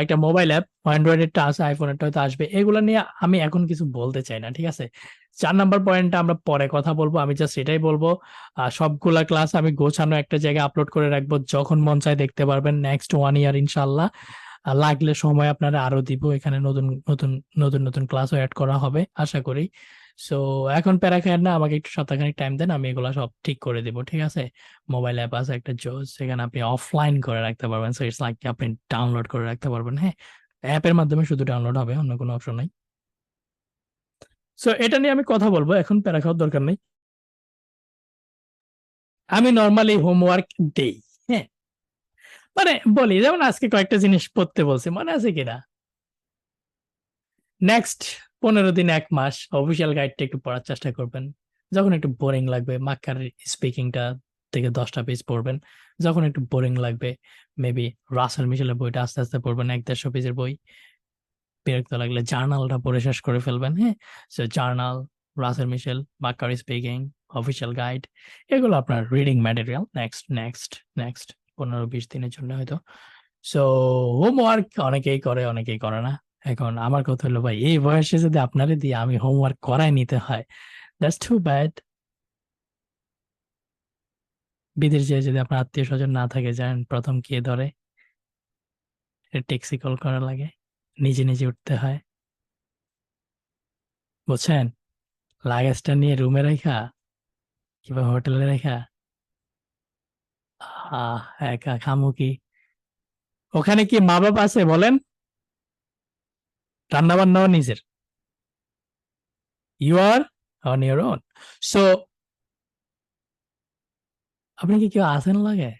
একটা মোবাইল অ্যাপ, অ্যান্ড্রয়েডেরটা আছে, আইফোনেরটা হয়তো আসবে। এগুলো নিয়ে আমি এখন কিছু বলতে চাই না, ঠিক আছে? 4 নাম্বার পয়েন্টটা আমরা পরে কথা বলবো, আমি জাস্ট এটাই বলবো সবগুলা ক্লাস আমি গোছানো একটা জায়গায় আপলোড করে রাখবো, যখন মন চায় দেখতে পারবেন। নেক্সট 1 ইয়ার ইনশাল্লাহ, লাগলে সময় আপনারা আরো দিব, এখানে নতুন নতুন নতুন নতুন ক্লাসও অ্যাড করা হবে আশা করি। সো এখন প্যারা খায়েন না, আমাকে একটু সপ্তাহখানিক টাইম দেন, আমি এগুলা সব ঠিক করে দিব, ঠিক আছে? মোবাইল অ্যাপ আছে একটা জোস, সেখানে আপনি অফলাইন করে রাখতে পারবেন। সো ইটস লাইক আপনি ডাউনলোড করে রাখতে পারবেন, হ্যাঁ। অ্যাপের মাধ্যমে শুধু ডাউনলোড হবে, অন্য কোনো অপশন নাই। সো এটা নিয়ে আমি কথা বলবো, এখন প্যারা খাওয়ার দরকার নেই। আমি নর্মালি হোমওয়ার্ক দেই, হ্যাঁ, মানে বলি, যেমন আজকে কয়েকটা জিনিস পড়তে বলছি, মনে আছে কিনা? নেক্সট 15 দিন 1 মাস অফিসিয়াল গাইডটা একটু পড়ার চেষ্টা করবেন। যখন একটু বোরিং লাগবে মাক্কার স্পিকিংটা থেকে 10টা পেজ পড়বেন। যখন একটু বোরিং লাগবে মেবি রাসেল মিশেলের বইটা আস্তে আস্তে পড়বেন, 1-150 পেজের বই। বিরক্ত লাগলে জার্নালটা পড়ে শেষ করে ফেলবেন, হ্যাঁ। সো জার্নাল, রাসেল মিশেল, মাক্কার স্পিকিং, অফিসিয়াল গাইড, এগুলো আপনার reading material next next next 15-20 দিনের জন্য হয়তো। সো হোমওয়ার্ক অনেকেই করে অনেকেই করে না। এখন আমার কথা হলো ভাই, এই বয়সে যদি আপনারে দিয়ে আমি হোমওয়ার্ক করাই নিতে হয়, দ্যাটস টু ব্যাড। বিদেশ যেয়ে যদি আপনার আত্মীয় স্বজন না থাকে, জানেন প্রথম কে ধরে? ট্যাক্সি কল করা লাগে, নিজে নিজে উঠতে হয়, বুঝছেন? লাগেজটা নিয়ে রুমে রেখা কিংবা হোটেলে রেখা, একা খামু কি? ওখানে কি মা বাবা আছে বলেন? রান্না বান্নাও নিজের, you are on your own. So আপনি কি কেউ আছেন লাগে?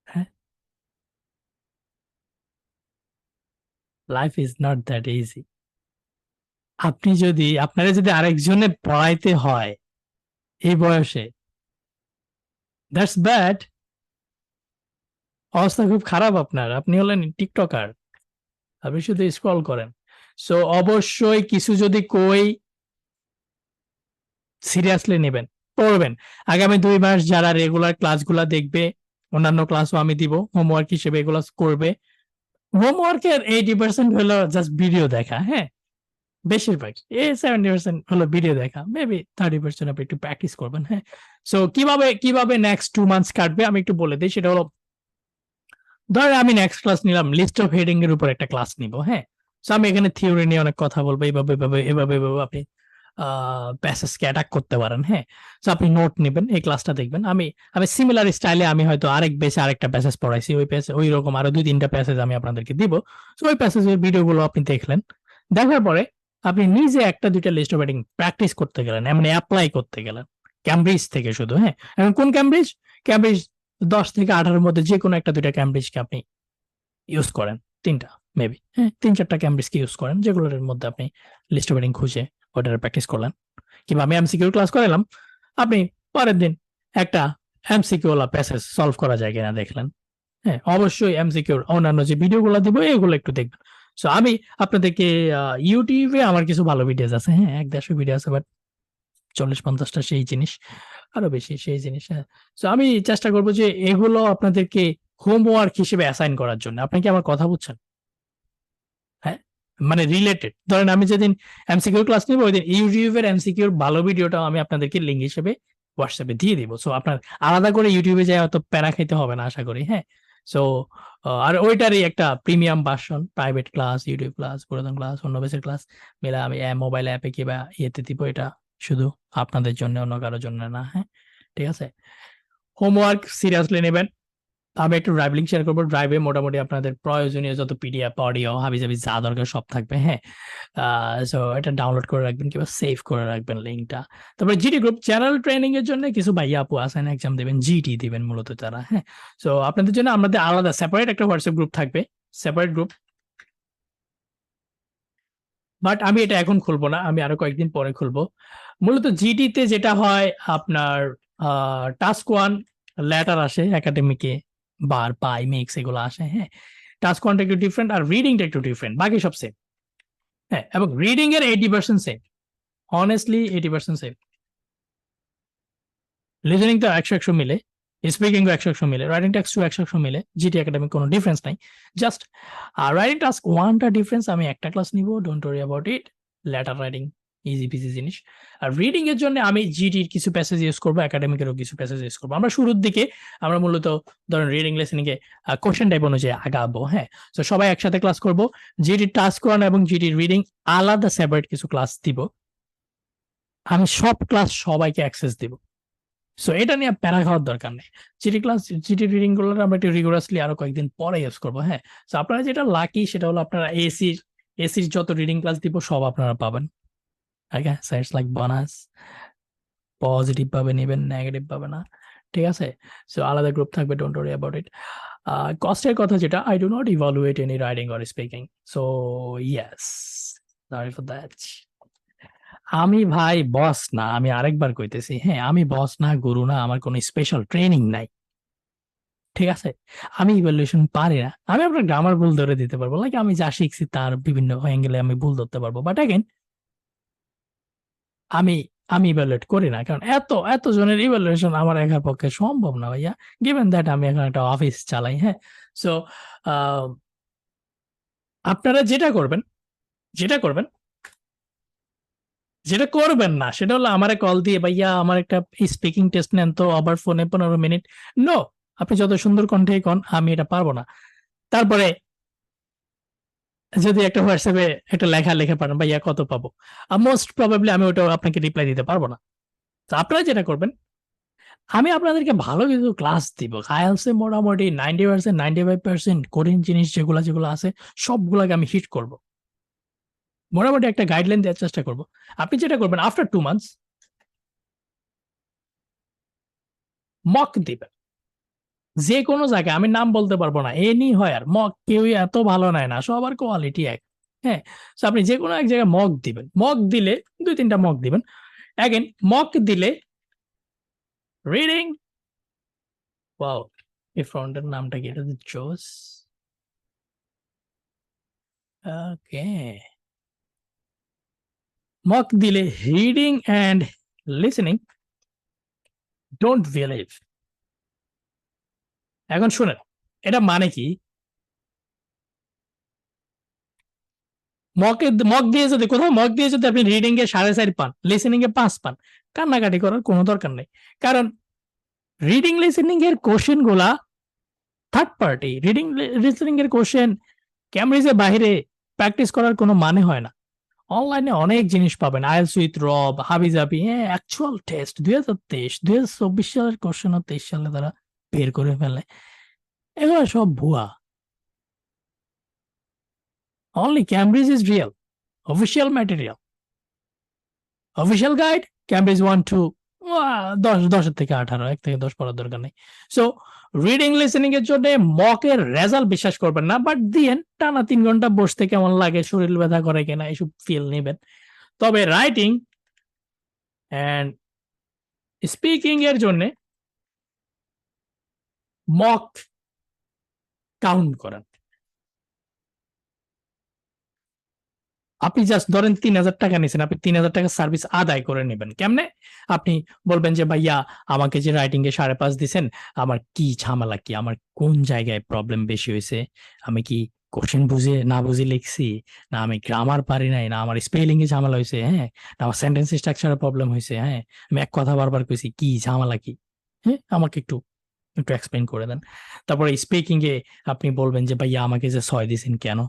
হ্যাঁ, life is not that easy. আপনি যদি আপনারা যদি আরেকজনে পড়াইতে হয় এই বয়সে, দ্যাটস ব্যাড। অবস্থা খুব খারাপ আপনার। আপনি হলেন টিকটকার, আপনি শুধু স্ক্রল করেন। সো অবশ্যই কিছু যদি কই সিরিয়াসলি নেবেন, পড়বেন। আগামী 2 মাস যারা রেগুলার ক্লাসগুলা দেখবে, অন্যান্য ক্লাসও আমি দিব, হোমওয়ার্ক হিসেবে এগুলো করবে। হোমওয়ার্কের 80% হলো জাস্ট ভিডিও দেখা, হ্যাঁ, বেশিরভাগ 70% হলো ভিডিও দেখা, মেবি 30% আপনি একটু প্র্যাকটিস করবেন, হ্যাঁ। সো কিভাবে নেক্সট 2 মান্থস কাটবে আমি একটু বলে দিই। সেটা হলো, ধরেন আমি নেক্সট ক্লাস নিলাম, লিস্ট অফ হেডিং এর উপর একটা ক্লাস নিব, হ্যাঁ। সো আমি এখানে থিওরি নিয়ে অনেক কথা বলবো, এভাবে আপনি প্যাসেজকে অ্যাটাক করতে পারেন, হ্যাঁ। সো আপনি নোট নেবেন, এই ক্লাসটা দেখবেন। আমি আমি সিমিলার স্টাইলে আমি হয়তো আরেক বেসে আরেকটা প্যাসেজ পড়াইছি, ওই প্যাসেজ ওই রকম আরো 2-3টা প্যাসেজ আমি আপনাদেরকে দিব। সো ওই প্যাসেজের ভিডিওগুলো আপনি দেখলেন, দেখার পরে আপনি নিজে 1-2টা লিস্ট অফ হেডিং প্র্যাকটিস করতে গেলেন, এমনি অ্যাপ্লাই করতে গেলেন, ক্যামব্রিজ থেকে শুধু, হ্যাঁ। এখন কোন ক্যামব্রিজ? ক্যামব্রিজ 10 থেকে 18-এর মধ্যে যে কোনো 1-2টা ক্যামব্রিজকে আপনি ইউজ করেন, 3টা মেবি, হ্যাঁ, 3-4টা ক্যামব্রিজকে ইউজ করেন, যেগুলোর মধ্যে আপনি লিস্ট অফ হেডিং খুঁজে ওটার প্র্যাকটিস করলেন। কিংবা আমি এমসিকিউ ক্লাস করালাম, আপনি পরের দিন একটা এমসিকিউ ওয়ালা প্যাসেজ সলভ করা যায় কিনা দেখলেন, হ্যাঁ। অবশ্যই এমসিকিউর অন্যান্য যে ভিডিওগুলো দিব এগুলো একটু দেখবেন। সো আমি আপনাদেরকে ইউটিউবে আমার কিছু ভালো ভিডিওস আছে, হ্যাঁ, 1-150 ভিডিও আছে, বাট 40-50টা সেই জিনিস, আরো বেশি সেই জিনিস, হ্যাঁ। সো আমি চেষ্টা করবো যে এগুলো আপনাদেরকে হোমওয়ার্ক হিসেবে অ্যাসাইন করার জন্য। আপনি কি আমার কথা বুঝছেন? হ্যাঁ, মানে রিলেটেড। ধরেন আমি যেদিন এমসিকিউ ক্লাস নিব, ওই দিন ইউটিউবের এমসিকিউর ভালো ভিডিওটা আমি আপনাদেরকে লিঙ্ক হিসেবে হোয়াটসঅ্যাপে দিয়ে দিব। সো আপনার আলাদা করে ইউটিউবে যায় অত প্যারা খাইতে হবে না আশা করি, হ্যাঁ। সো আর ওইটারই একটা premium version, private class, YouTube class, পুরাতন ক্লাস, অন্য বেসের ক্লাস মিলে আমি মোবাইল অ্যাপে কিংবা ইয়েতে দিব। এটা শুধু আপনাদের জন্য, অন্য কারোর জন্য না, হ্যাঁ, ঠিক আছে। হোমওয়ার্ক সিরিয়াসলি নেবেন। আমি একটু ড্রাইভ লিঙ্ক শেয়ার করবো। ড্রাইভে মোটামুটি আপনাদের প্রয়োজনীয় যত পিডিএফ, অডিও, হাবিজাবি যা দরকার সব থাকবে, হ্যাঁ। সো এটা ডাউনলোড করে রাখবেন কিংবা সেভ করে রাখবেন লিঙ্কটা। তারপরে জিটি গ্রুপ, জেনারেল ট্রেনিং এর জন্য কিছু ভাইয়া আপু আছেন, এক্সাম দেবেন, জিটি দিবেন মূলত তারা, হ্যাঁ। সো আপনাদের জন্য আমাদের আলাদা সেপারেট একটা হোয়াটসঅ্যাপ গ্রুপ থাকবে, সেপারেট গ্রুপ। বাট আমি এটা এখন খুলবো না, আমি আরো কয়েকদিন পরে খুলবো। মূলত জিডিতে যেটা হয় আপনার, টাস্ক 1 লেটার আসে একাডেমিকে, বার, পাই, মিক্স এগুলো আসে, হ্যাঁ। টাস্ক 1টা একটু ডিফারেন্ট আর রিডিংটা একটু ডিফারেন্ট, বাকি সব সেম, হ্যাঁ। এবং রিডিং এর 80% সেম, অনেস্টলি 80% সেম। লিসেনিং তো 100-100 মিলে, স্পিকিং ও 100-100 মিলে, রাইটিং টাস্ক 100-100 মিলে, জিটি একাডেমিক কোনো ডিফারেন্স নাই। জাস্ট রাইটিং টাস্ক 1টা ডিফারেন্স, আমি একটা ক্লাস নিব, don't worry about it. Letter writing easy PG জিনিস। আর রিডিং এর জন্য আমি জিটির কিছু প্যাসেজ ইউজ করবো, একাডেমিকেরও কিছু প্যাসেজ ইউজ করবো। আমরা শুরুর দিকে আমরা মূলত ধরেন রিডিং লিসেনিং এ কোশ্চেন টাইপ অনুযায়ী আগাবো, হ্যাঁ। তো সবাই একসাথে ক্লাস করবো। জিটির টাস্ক 1 এবং জিটির রিডিং আলাদা সেপারেট কিছু ক্লাস দিব। আমি সব ক্লাস সবাইকে অ্যাক্সেস দিব। সো এটা নিয়ে প্যারা খাওয়ার দরকার নেই। জিটি ক্লাস, জিটি রিডিং গুলো আমরা একটু রিগোরাসলি আরো কয়েকদিন পরে ইউজ করবো, হ্যাঁ। সো আপনারা যেটা লাকি সেটা হলো আপনারা এসির যত রিডিং ক্লাস দিব সব আপনারা পাবেন। Okay, so it's like bonus, positive ভাবে নেবেন, নেগেটিভ ভাবে না, ঠিক আছে। সো আলাদা গ্রুপ থাকবে, ডোন্ট ওয়ারি অ্যাবাউট ইট। কস্টের কথা যেটা, I do not evaluate any writing or speaking, so yes, sorry for that. আমি ভাই বস না, আমি আরেকবার কইতেছি, হ্যাঁ, আমি বস না, গুরু না, আমার কোনো স্পেশাল ট্রেনিং নাই, ঠিক আছে। আমি ইভ্যালুয়েশন পারি না। আমি আপনার গ্রামার ভুল ধরে দিতে পারবো, লাইক আমি যা শিখছি তার বিভিন্ন অ্যাঙ্গেলে আমি ভুল ধরতে পারবো, বাট অ্যাগেন আমি আমি ইভ্যালুয়েট করি না, কারণ এত এত জনের ইভ্যালুয়েশন আমার একার পক্ষে সম্ভব না ভাইয়া, গিভেন দ্যাট আমি এখন একটা অফিস চালাই, হ্যাঁ। সো আপনারা যেটা করবেন যেটা করবেন না সেটা হলো আমারে কল দিয়ে ভাইয়া আমার একটা স্পিকিং টেস্ট নেন তো আবার ফোনে 15 মিনিট। নো, আপনি যত সুন্দর কণ্ঠে কন আমি এটা পারবো না। তারপরে যদি একটা হোয়াটসঅ্যাপে একটা লেখা লিখে পারেন ভাইয়া কত পাবো, মোস্ট প্রবাবলি আমি ওটা আপনাকে রিপ্লাই দিতে পারবো না। তো আপনারা যেটা করবেন, আমি আপনাদেরকে ভালো কিছু ক্লাস দিব। আইএলটিএস এ মোটামুটি 90% 95% কঠিন জিনিস যেগুলো যেগুলো আছে সবগুলাকে আমি হিট করব। মোটামুটি একটা গাইডলাইন দেওয়ার চেষ্টা করব। আপনি যেটা করবেন আফটার 2 মান্থস মক দিবেন যে কোনো জায়গায়। আমি নাম বলতে পারবো না, এনি হয় আর মক কেউই এত ভালো নেয় না, সবার কোয়ালিটি এক। হ্যাঁ, তো আপনি যে কোনো এক জায়গায় মক দিবেন। মক দিলে 2-3টা মক দিবেন। অ্যাগেন মক দিলে রিডিং, ওয়াও, এই ফ্রন্টের নামটা কি, এটা জোস। ওকে, মক দিলে reading and listening don't believe. এখন শুনেন এটা মানে কি। মক দিয়ে যদি কোথাও মক দিয়ে যদি আপনি রিডিং এ 4.5 পান, লিসেনিং এ 5 পান, কান্নাকাটি করার কোনো দরকার নেই। কারণ রিডিং লিসেনিং এর কোশ্চেন গুলা থার্ড পার্টি। রিডিং লিসেনিং এর কোশ্চেন ক্যামব্রিজের বাইরে প্র্যাকটিস করার কোনো মানে হয় না। অনলাইনে অনেক জিনিস পাবেন, আইএলটিএস উইথ রব, হাবিজাবি, হ্যাঁ অ্যাকচুয়াল টেস্ট 2023 2024 সালের কোশ্চেন 23 সালে তারা বের করে ফেলে। এগুলো সব ভুয়া। Only Cambridge is real, official material, official guide Cambridge 1-2, 10 থেকে 18, 1 থেকে 10 পড়ার দরকার নেই। সো রিডিং লিসেনিং এর জন্য মকের রেজাল্ট বিশ্বাস করবেন না, বাট দিয়েন টানা 3 ঘন্টা বসতে কেমন লাগে, শরীর ব্যথা করে কিনা এসব ফিল নেবেন। তবে রাইটিং অ্যান্ড স্পিকিং এর জন্য মক কাউন্ট করেন। আপনি জাস্ট ধরেন 3,000 টাকা নিছেন, আপনি 3,000 টাকা সার্ভিস আদায় করে নেবেন। কেমনে? আপনি বলবেন যে ভাইয়া আমাকে যে রাইটিং এ 5.5 দিছেন, আমার কি ঝামেলা কি, আমার কোন জায়গায় প্রবলেম বেশি হয়েছে, আমি কি কোশ্চেন বুঝে না বুঝে লিখছি, না আমি গ্রামার পারি নাই, না আমার স্পেলিং এ ঝামেলা হয়েছে, হ্যাঁ, না আমার সেন্টেন্স স্ট্রাকচারে প্রবলেম হয়েছে, হ্যাঁ, আমি এক কথা বারবার কইছি, কি ঝামেলা কি, হ্যাঁ আমাকে একটু একটু এক্সপ্লেইন করে দেন। তারপরে স্পিকিং এ আপনি বলবেন যে ভাইয়া আমাকে যে 6 দিছেন কেন।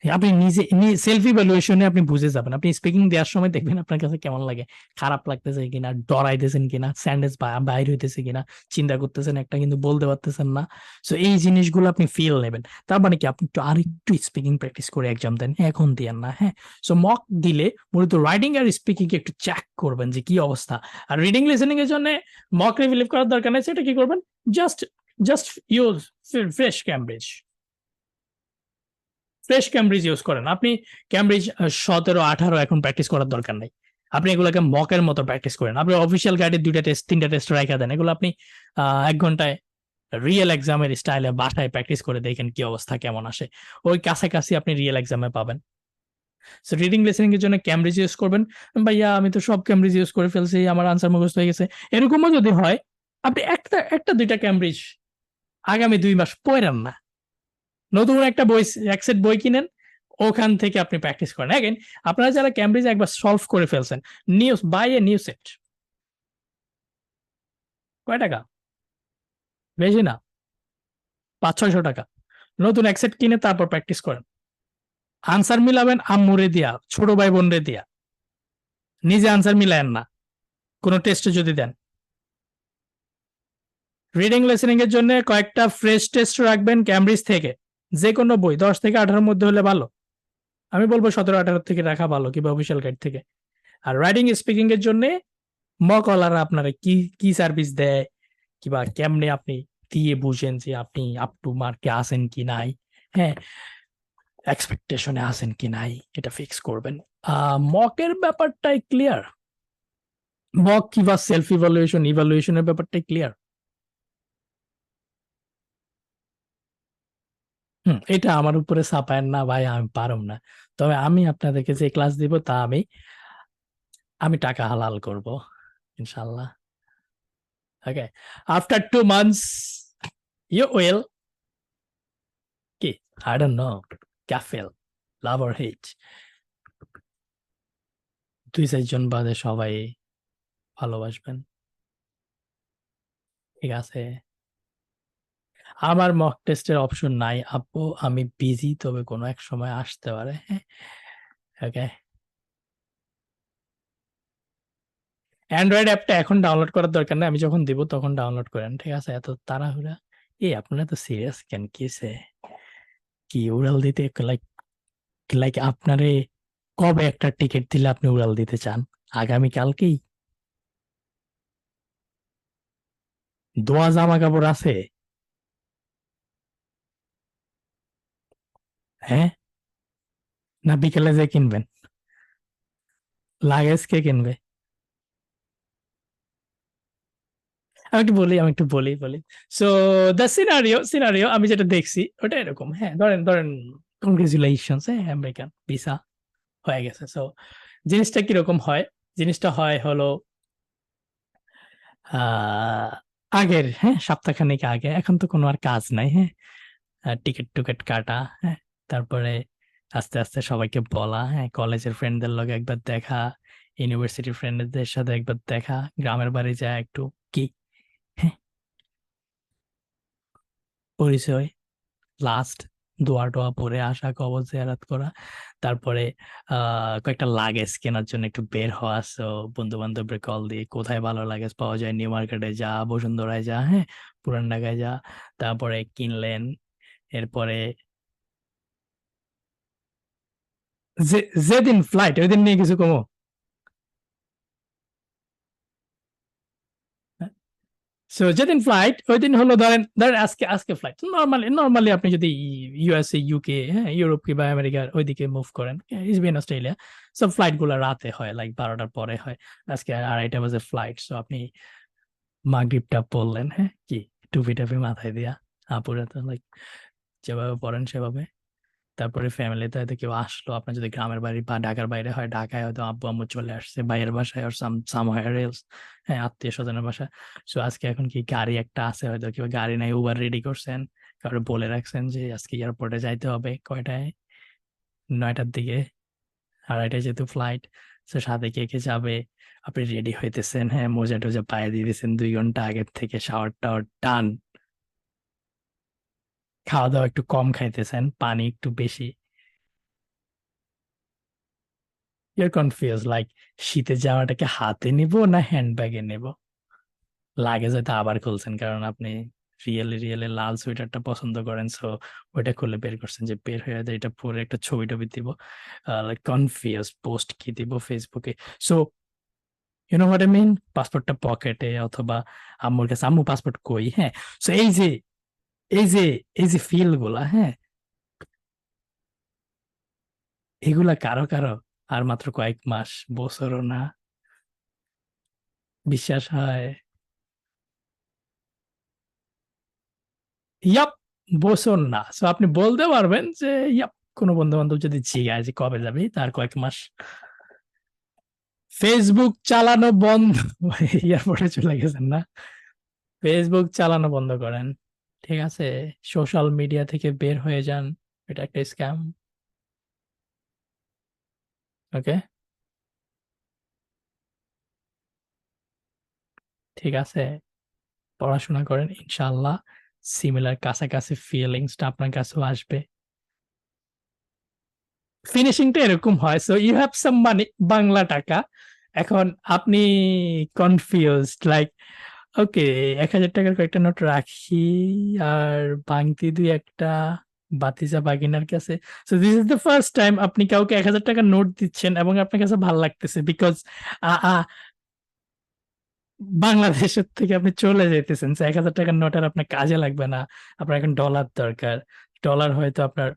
আপনি নিজে সেলফ ইভ্যালুয়েশনে আপনি বুঝে যাবেন। আপনি স্পিকিং দেওয়ার সময় দেখবেন আপনার কাছে কেমন লাগে, খারাপ লাগতেছে কিনা, ডরাইতেছেন কিনা, স্যান্ডেজ বাইর হইতেছে কিনা, চিন্তা করতেছেন একটা কিন্তু বলতে পারতেছেন না। সো এই জিনিসগুলো আপনি ফিল নেবেন। তার মানে কি আপনি একটু আরেকটু স্পিকিং প্র্যাকটিস করে এক্সাম দেন, এখন দিয়েন না। হ্যাঁ, সো মক দিলে মূলত রাইটিং আর স্পিকিং একটু চেক করবেন যে কি অবস্থা। আর রিডিং লিসেনিং এর জন্য মক রিভিলিভ করার দরকার নেই, সেটা কি করবেন, just just use fresh Cambridge. Fresh Cambridge use করেন আপনি। ক্যামব্রিজ 17-18 এখন প্র্যাকটিস করার দরকার নাই। আপনি এগুলোকে মকের মতো প্র্যাকটিস করেন। আপনি অফিসিয়াল গাইডে 2টা টেস্ট 3টা টেস্ট রাখা দেন, এগুলো আপনি 1 ঘন্টায় রিয়েল এক্সামের স্টাইলে বাসায় প্র্যাকটিস করে দেখেন কি অবস্থা কেমন আসে। ওই কাছাকাছি আপনি রিয়েল এক্সামে পাবেন। সো রিডিং লিসেনিং এর জন্য ক্যামব্রিজ ইউজ করবেন। ভাইয়া আমি তো সব ক্যামব্রিজ ইউজ করে ফেলছি, আমার আনসার মুখস্থ হয়ে গেছে, এরকমও যদি হয় আপনি একটা 2টা ক্যামব্রিজ আগামী 2 মাস পড়েন না, নতুন একটা বই, এক সেট বই কিনেন, ওখান থেকে আপনি প্র্যাকটিস করেন। অ্যাগেন আপনারা যারা ক্যামব্রিজ একবার সলভ করে ফেলছেন, news by a new set. কয় টাকা? বেশি না, 500-600 টাকা। নতুন এক সেট কিনে তারপর প্র্যাকটিস করেন। আনসার মিলাবেন আম্মুরে দিয়া, ছোট ভাই বোনরে দিয়া, নিজে আনসার মিলায়েন না কোনো টেস্টে যদি দেন। রিডিং লিসেনিং এর জন্য কয়েকটা ফ্রেশ টেস্ট রাখবেন ক্যামব্রিজ থেকে, যে কোনো বই 10 থেকে 18 মধ্যে হলে ভালো। আমি বলবো 17-18 থেকে রাখা ভালো, কিংবা অফিসিয়াল গাইড থেকে। আর রাইটিং স্পিকিং এর জন্য মকলাররা আপনারা কি কি সার্ভিস দেয়, কিংবা কেমনে আপনি দিয়ে বুঝেন যে আপনি আপ টু মার্কে আছেন কি নাই, হ্যাঁ এক্সপেকটেশনে আছেন কি নাই, এটা ফিক্স করবেন। মকের ব্যাপারটাই ক্লিয়ার। মক কিংবা সেলফ ইভালুয়েশনের ব্যাপারটাই ক্লিয়ার। এটা আমার উপরে চাপায়েন না ভাই, আমি পারুম না। তবে আমি আপনাদেরকে যে ক্লাস দিব তা আমি আমি টাকা হালাল করব ইনশাল্লাহ। Okay, after 2 months you will, কি, I don't know, কাফেল, লাভ or hate, 2-4 জন বাদে সবাই ভালোবাসবেন। ঠিক আছে? আমার মক টেস্টের অপশন নাই আপু। আমি বিজি, তবে কোনো এক সময় আসতে পারে। হ্যাঁ? ওকে। অ্যান্ড্রয়েড অ্যাপটা এখন ডাউনলোড করার দরকার নাই। আমি যখন দিব তখন ডাউনলোড করেন। ঠিক আছে? এত তাড়াহুড়া। আপনারা এত সিরিয়াস কেন? কিসে? কি উড়াল দিতে লাইক লাইক আপনারে কবে একটা টিকিট দিলে আপনি উড়াল দিতে চান? আগামী কালকেই? ধোয়া জামা কাপড় আছে? হ্যাঁ? না বিকেলে যে কিনবেন? লাগেজ কে কিনবে? আমি একটু বলি। সো দ্য সিনারিও আমি যেটা দেখছি ওটা এরকম। হ্যাঁ, ধরেন ধরেন কংগ্রেচুলেশনস, হ্যাঁ, আমেরিকান ভিসা হয়ে গেছে। সো জিনিসটা কিরকম হয়? জিনিসটা হয় হলো আহ আগের, হ্যাঁ, সপ্তাহখানেক আগে। এখন তো কোনো আর কাজ নাই। হ্যাঁ, টিকিট টুকেট কাটা। হ্যাঁ, তারপরে আস্তে আস্তে সবাইকে বলা, হ্যাঁ, কলেজের ফ্রেন্ডদের লগে একবার দেখা, ইউনিভার্সিটির ফ্রেন্ডদের সাথে একবার দেখা, গ্রামের বাড়ি যায় একটু কি, হ্যাঁ, পরিচয়, লাস্ট দোয়া টোয়া পরে আসা, কবর জিয়ারত করা। তারপরে কয়েকটা লাগেজ কেনার জন্য একটু বের হওয়া। সো বন্ধু বান্ধবদের কল দিয়ে কোথায় ভালো লাগেজ পাওয়া যায়, নিউ মার্কেটে যা, বসুন্ধরায় যা, হ্যাঁ, পুরান ঢাকায় যা। তারপরে কিনলেন। এরপরে যে যেদিন ফ্লাইট ওই দিন নিয়ে কিছু কমো। সো যেদিন ফ্লাইট ওই দিন হলো, ধরেন ধরেন আজকে আজকে ফ্লাইট। নর্মালি আপনি যদি ইউএসএ, ইউকে, হ্যাঁ, ইউরোপ কিংবা আমেরিকার ওইদিকে মুভ করেন, ইসবিএন অস্ট্রেলিয়া, সব ফ্লাইট গুলো রাতে হয়, লাইক 12টার পরে হয়। আজকে 2:30 বাজে ফ্লাইট। সো আপনি মাগরিবটা পড়লেন, হ্যাঁ, কি টুপি টাপি মাথায় দিয়া, আপুরা তো লাইক যেভাবে পড়েন সেভাবে। তারপরে ফ্যামিলিতে হয়তো কেউ আসলো, আপনার যদি গ্রামের বাড়ি বা ঢাকার বাইরে হয়, ঢাকায় হয়তো আব্বু আম্মু চলে আসছে ভাইয়ের বাসায়, আর সামহায়ার এলস, হ্যাঁ, আত্মীয় স্বজনের বাসায়। সো আজকে এখন কি গাড়ি একটা আছে, হয়তো কেউ গাড়ি নাই, উবার রেডি করছেন, কারো বলে রাখছেন যে আজকে এয়ারপোর্টে যাইতে হবে কয়টায়, 9টার দিকে, 2:30টায় যেহেতু ফ্লাইট। সো সাথে কে কে যাবে, আপনি রেডি হইতেছেন, হ্যাঁ, মোজা টোজা পায়ে দিয়ে দিয়েছেন 2 ঘন্টা আগের থেকে, শাওয়ার টাওয়ার টান, খাওয়া দাওয়া একটু কম খাইতেছেন, পানি একটু বেশি। ইউর কনফিউজ লাইক শীতের জামাটাকে হাতে নিব না হ্যান্ড ব্যাগে নেব? লাগেজ হয়তো আবার খুলছেন, কারণ আপনি রিয়েলি লাল সোয়েটারটা পছন্দ করেন। সো ওইটা খুলে বের করছেন যে বের হয়ে যায়, এটা পরে একটা ছবি টবি দিব, লাইক কনফিউজ, পোস্ট কি দিব ফেসবুকে। So you know what I mean, পাসপোর্টটা পকেটে অথবা আম্মুর কাছে, আম্মু পাসপোর্ট কই, হ্যাঁ। সো এই যে এই যে ফিল গুলা, হ্যাঁ, এগুলা কারো কারো আর মাত্র কয়েক মাস, বছরও না, বিশ্বাস হয়? ইয়াপ, বছর না। সো আপনি বলতে পারবেন যে ইয়াপ, কোনো বন্ধু বান্ধব যদি জিজ্ঞাসা যে কবে যাবি, তার কয়েক মাস। ফেসবুক চালানো বন্ধ। এয়ারপোর্টে চলে গেছেন না? ফেসবুক চালানো বন্ধ করেন। ঠিক আছে? সোশ্যাল মিডিয়া থেকে বের হয়ে যান। এটা একটা স্ক্যাম। ওকে? ঠিক আছে? পড়াশোনা করেন, ইনশাআল্লাহ সিমিলার কাছাকাছি ফিলিংসটা আপনার কাছেও আসবে। ফিনিশিংটা এরকম হয়, সো ইউ হ্যাভ সাম মানি, বাংলা টাকা। এখন আপনি কনফিউজড লাইক, ওকে, 1,000 টাকার কয়েকটা নোট রাখি, আর ভাঙতি দুই একটা বাতিজা বাগিনার কাছে। So this is the first time আপনি কাউকে 1,000 টাকার নোট দিচ্ছেন এবং আপনার কাছে ভালো লাগতেছে, বিকজ বাংলাদেশের থেকে আপনি চলে যেতেছেন। 1,000 টাকার নোট আর আপনার কাজে লাগবে না। আপনার এখন ডলার দরকার। ডলার হয়তো আপনার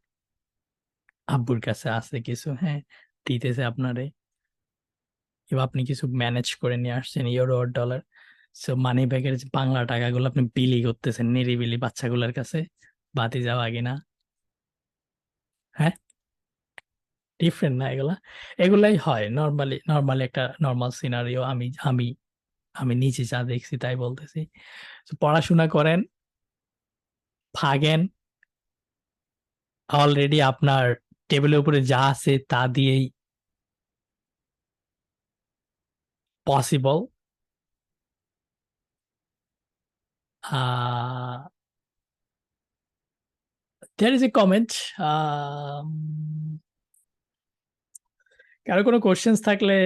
আব্বুর কাছে আছে কিছু, হ্যাঁ, দিতেছে আপনারে, এবার আপনি কিছু ম্যানেজ করে নিয়ে আসছেন ইউরো আর ডলার। সো মানি ব্যাগের যে বাংলা টাকাগুলো আপনি বিলি করতেছেন নিরিবিলি বাচ্চাগুলোর কাছে, বাতি যাওয়া আগে না, হ্যাঁ, ডিফারেন্ট না এগুলা? এগুলাই হয় নর্মালি একটা নর্মাল সিনারিও। আমি আমি নিজে যা দেখছি তাই বলতেছি। So, পড়াশোনা করেন, ভাগেন, অলরেডি আপনার টেবিলের উপরে যা আছে তা দিয়েই possible. There is a comment. কারো কোনো কোশ্চেন্স থাকলে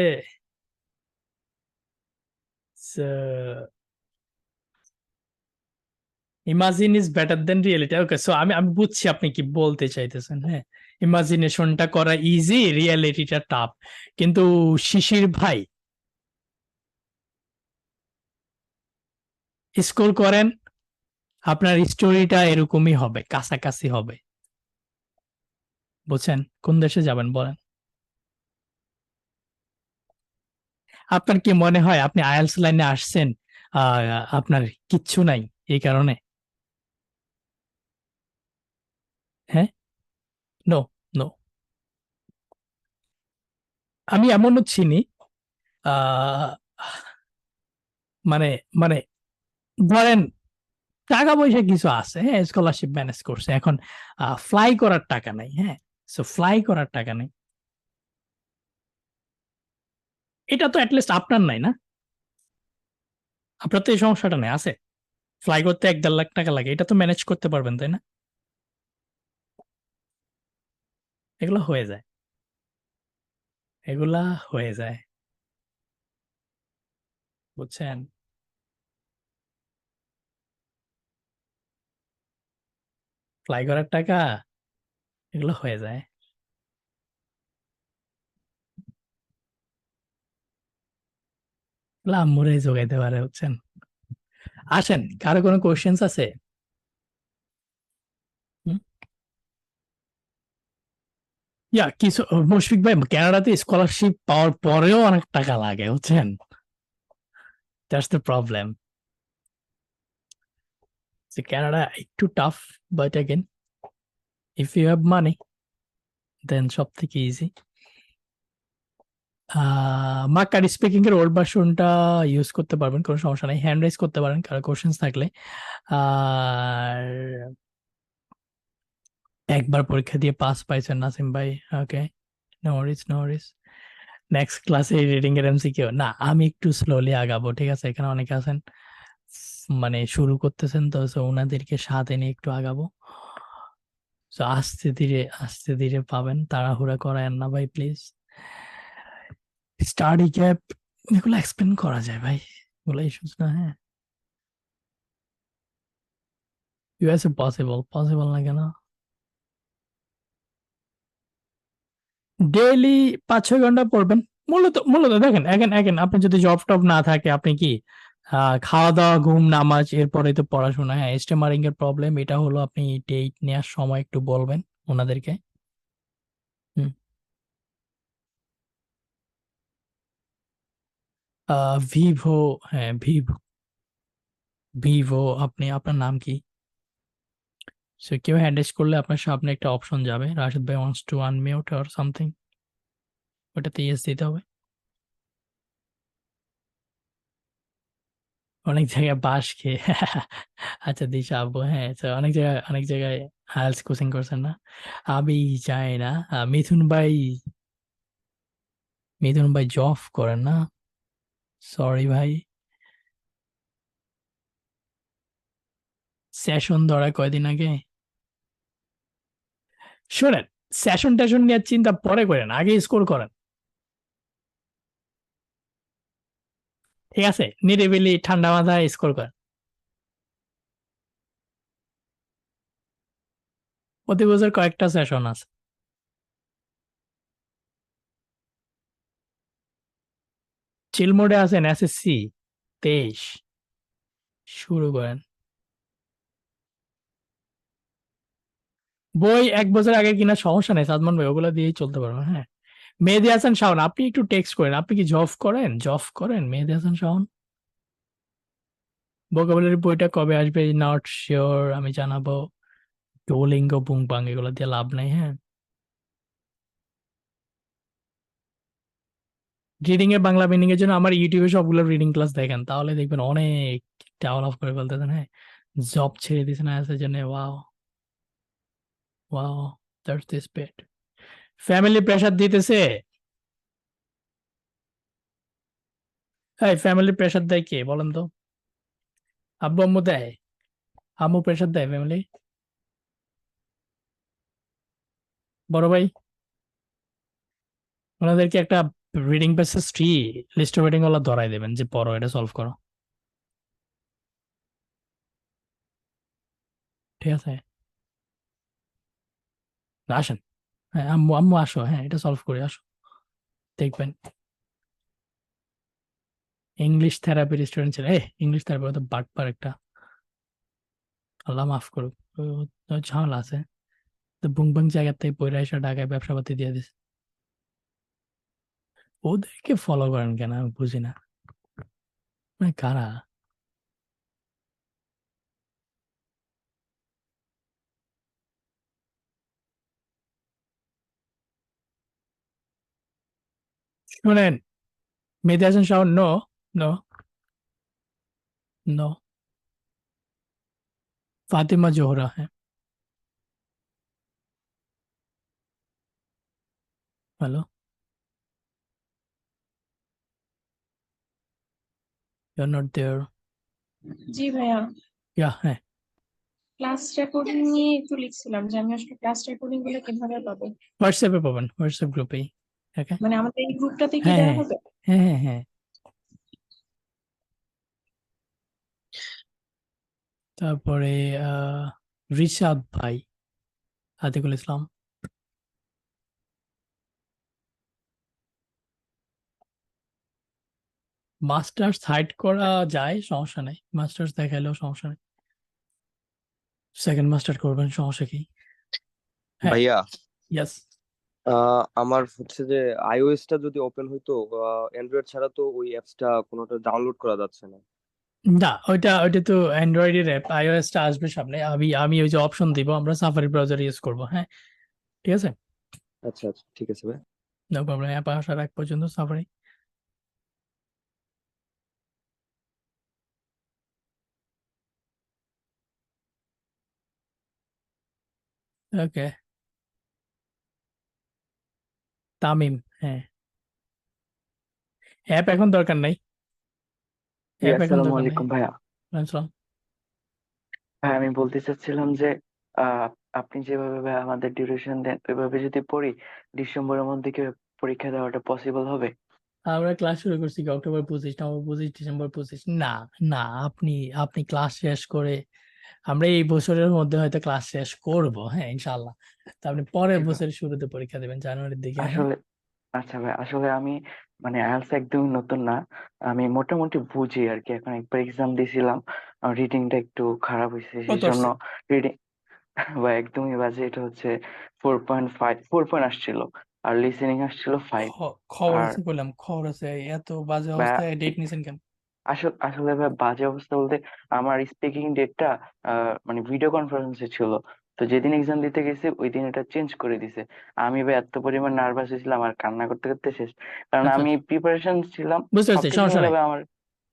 imagine is better then reality. Okay, so আমি আমি বুঝছি আপনি কি বলতে চাইতেছেন। হ্যাঁ, ইমাজিনেশনটা করা ইজি, রিয়েলিটিটা টাফ। কিন্তু শিশির ভাই, স্কোর করেন, আপনার স্টোরিটা এরকমই হবে, কাছাকাছি হবে। বুঝছেন? কোন দেশে যাবেন বলেন? আপনার কি মনে হয় আপনি আইএলটিএস লাইনে আসছেন আপনার কিচ্ছু নাই এই কারণে? হ্যাঁ, নো, নো। আমি এমনও চিনি, আহ, মানে মানে ধরেন টাকা পয়সা কিছু আছে, হ্যাঁ, স্কলারশিপ ম্যানেজ করছে, এখন ফ্লাই করার টাকা নাই। হ্যাঁ, সো ফ্লাই করার টাকা নাই, এটা তো অ্যাটলিস্ট আপনার নাই না? আপনার তো এই সমস্যাটা নেই, আছে? ফ্লাই করতে 1-1.5 লাখ টাকা লাগে, এটা তো ম্যানেজ করতে পারবেন, তাই না? এগুলো হয়ে যায়, এগুলা হয়ে যায়। বুঝছেন? ফ্লাই করার টাকা, এগুলো হয়ে যায়। এগুলো আম্মুরাই যোগাইতে পারে, বুঝছেন? আসেন, কারো কোনো কোশ্চেন্স আছে? হুম? কিছু মুশফিক ভাই, কানাডাতে স্কলারশিপ পাওয়ার পরেও অনেক টাকা লাগে, বুঝছেন? That's the problem. কানাডা একটু tough, but again if you have money then সব থেকে ইজি। মার্কার স্পিকিং এর ওল্ড ভার্সনটা ইউজ করতে পারবেন, কোনো সমস্যা নাই। হ্যান্ড রাইজ করতে পারেন কারো কোশ্চেন্স থাকলে। আর একবার পরীক্ষা দিয়ে পাস পাইছেন নাসিম ভাই, ওকে, নো ওয়ারিস, নো ওয়ারিস। নেক্সট ক্লাসে রিডিং এর এমসিকিউ না, আমি একটু স্লোলি আগাবো, ঠিক আছে? এখানে অনেকে আছেন মানে শুরু করতেছেন, তো ওনাদেরকে সাথে নিয়ে একটু আগাবো। তো আস্তে ধীরে আস্তে ধীরে পাবেন, তাড়াহুড়া করায়েন না ভাই প্লিজ। স্টাডি গ্যাপ, এগুলো এক্সপ্লেন করা যায় ভাই, এগুলো ইস্যুস না। হ্যাঁ, ইউএসএ পসিবল, পসিবল না কেন? ডেইলি 5-6 ঘন্টা পড়বেন। মূলত মূলত দেখেন, এখন এখন আপনি যদি জব টব না থাকে, আপনি কি খাওয়া দাওয়া, ঘুম, নামাজ, এরপরে তো পড়াশোনা। হ্যাঁ, স্টেমারিং এর প্রবলেম এটা হলো, আপনি ডেট নেওয়ার সময় একটু বলবেন ওনাদেরকে। হুম। ভিভো, হ্যাঁ ভিভো, ভিভো। আপনি, আপনার নাম কি? সো কেউ হ্যান্ডেস করলে আপনার সামনে একটা অপশন যাবে, রাশেদ ভাই wants to unmute or something, ওটাতে ইয়েস দিতে হবে। অনেক জায়গায় বাস খেয়ে আচ্ছা দিশা আব্বু, হ্যাঁ, তো অনেক জায়গায়, অনেক জায়গায় আইএলটিএস কোচিং করছেন না? আমি জানি না। মিথুন ভাই, মিথুন ভাই জব করেন না? সরি ভাই। সেশন ধরা কয়দিন আগে। শোনেন, সেশন টেশন নিয়ে চিন্তা পরে করেন, আগে স্কোর করেন, ঠিক আছে? নিরিবিলি ঠান্ডা মাথায় স্কোর করেন। প্রতি বছর কয়েকটা সেশন আছে। চিল মোডে আছেন, এসএসসি 23, শুরু করেন। বই 1 বছর আগে কিনা সমস্যা নেই সাদমান ভাই, ওগুলো দিয়েই চলতে পারবেন। হ্যাঁ, মেহেদী হাসান শাওন, আপনি একটু টেক্সট করেন, আপনি কি জব করেন? জব করেন মেহেদী হাসান শাওন? ভোকাবুলারি বইটা কবে আসবে? নট শিওর, আমি জানাবো। ডুওলিঙ্গো, বুংবাং, এগুলো দিয়ে লাভ নাই। হ্যাঁ, রিডিং এর বাংলা মিনিং এর জন্য আমার ইউটিউবে সবগুলো রিডিং ক্লাস দেখেন, তাহলে দেখবেন অনেক ডেভেলপ করে ফেলতেছেন। হ্যাঁ, জব ছেড়ে দিয়েছেন আয়াসের জন্য, wow, wow, that's this pet. Family pressure দিতেছে, এই ফ্যামিলি প্রেশার দেয় কে বলেন তো? আব্বু আম্মু দেয়? আম্মু প্রেশার দেয় ফ্যামিলি? বড় ভাই ওনাদেরকে একটা reading passage tree list of reading ওলা ধরাই দেবেন যে পড়ো এটা সলভ করো, ঠিক আছে? আসেন, হ্যাঁ আম্মু আম্মু আসো, হ্যাঁ এটা সলভ করি আসো, দেখবেন। ইংলিশ থেরাপির স্টুডেন্ট ছিল, ইংলিশ থেরাপি তো বাটপার একটা, আল্লাহ মাফ করুক। ঝামেলা আছে, তো বুং বুং জায়গা থেকে পয়রা এসে ঢাকায় ব্যবসা পাতি দিয়ে দিছে। ওদেরকে ফলো করেন কেন আমি বুঝি না, মানে কারা? শুনেন, Mehedi Hasan Shaon, no no no. Fatima Zohra, হ্যাঁ। Hello, you are not there. জি ভাইয়া, ইয়া, হ্যাঁ। ক্লাস রেকর্ডিং নিয়ে একটু লিখছিলাম যে আমি আসলে ক্লাস রেকর্ডিং গুলো কিভাবে পাবো। হোয়াটসঅ্যাপে পাবেন, হোয়াটসঅ্যাপ গ্রুপেই। ওকে, মানে আমাদের এই গ্রুপটাতে কি হ্যাঁ দেওয়া হ্যাঁ হবে? হ্যাঁ হ্যাঁ হ্যাঁ। তারপরে আহ রিশাদ ভাই, আতিকুল ইসলাম। মাস্টার্স হাইড করা যায়, সমস্যা নেই, মাস্টার্স দেখাইলেও সমস্যা নেই, সেকেন্ড মাস্টার করবেন, সমস্যা কি? হ্যাঁ, ভাইয়া, ইয়াস। আমার হচ্ছে যে আইওএস টা যদি ওপেন হইতো, অ্যান্ড্রয়েড ছাড়া তো ওই অ্যাপসটা কোনোটা ডাউনলোড করা যাচ্ছে না। না, ওইটা ওইটা তো অ্যান্ড্রয়েডের অ্যাপ, আইওএস টা আসবে সামনে। আমি আমি ওই যে অপশন দিব, আমরা সাফারি ব্রাউজার ইউজ করব, হ্যাঁ ঠিক আছে, আচ্ছা আচ্ছা, ঠিক আছে ভাই। No problem. অ্যাপ আসার আগ পর্যন্ত সাফারি। ওকে, তামিম, হ্যাঁ। অ্যাপ এখন দরকার নাই, জি, অ্যাপ এখন আসসালামু দরকার নাই। আলাইকুম ভাইয়া। আসসালাম। ভাই আমি বলতে চাচ্ছিলাম যে আহ, আপনি যেভাবে ভাই আমাদের ডিউরেশন দেন ওইভাবে যদি পড়ি ডিসেম্বরের মধ্যে কি পরীক্ষা দেওয়াটা পসিবল হবে? আমরা ক্লাস শুরু করছি কি অক্টোবর 25, নভেম্বর 25, ডিসেম্বর 25? না না, আপনি আপনি ক্লাস শেষ করে আমরা এই বছরের মধ্যে হয়তো ক্লাস শেষ করব, হ্যাঁ ইনশাল্লাহ। তো আপনি পরের জি ভাই, বছরের শুরুতে পরীক্ষা দেবেন, জানুয়ারির দিকে, হ্যাঁ। আসলে আচ্ছা ভাই, আসলে আমি মানে আইএলটিএস একদমই নতুন না, আমি মোটামুটি বুঝি আর কি। এখন একবার এক্সাম দিয়েছিলাম, রিডিংটা একটু খারাপ হয়েছে সেই কত জন্য। আসছে? রিডিং বা একদমই বাজে, এটা হচ্ছে 4.5, 4 পয়েন্ট আসছিল, আর লিসেনিং আসছিল 5। খবর আর আছে বললাম, খবর আছে, এত বাজে বা অবস্থায় ডেট নিছেন কেন? আসলে আসলে ভাই বাজে অবস্থা বলতে আমার স্পিকিং ডেটটা মানে ভিডিও কনফারেন্সে ছিল, তো যেদিন এক্সাম দিতে গেছি ওই দিন এটা চেঞ্জ করে দিছে। আমি ভাই এত পরিমাণ নার্ভাস হয়েছিলাম আর কান্না করতে করতে শেষ, কারণ আচ্ছা আমি আচ্ছা, প্রিপারেশন ছিলাম বুঝতে পারছি, সবকিছু সমস্যা মিলে নাই। ভাই। আমার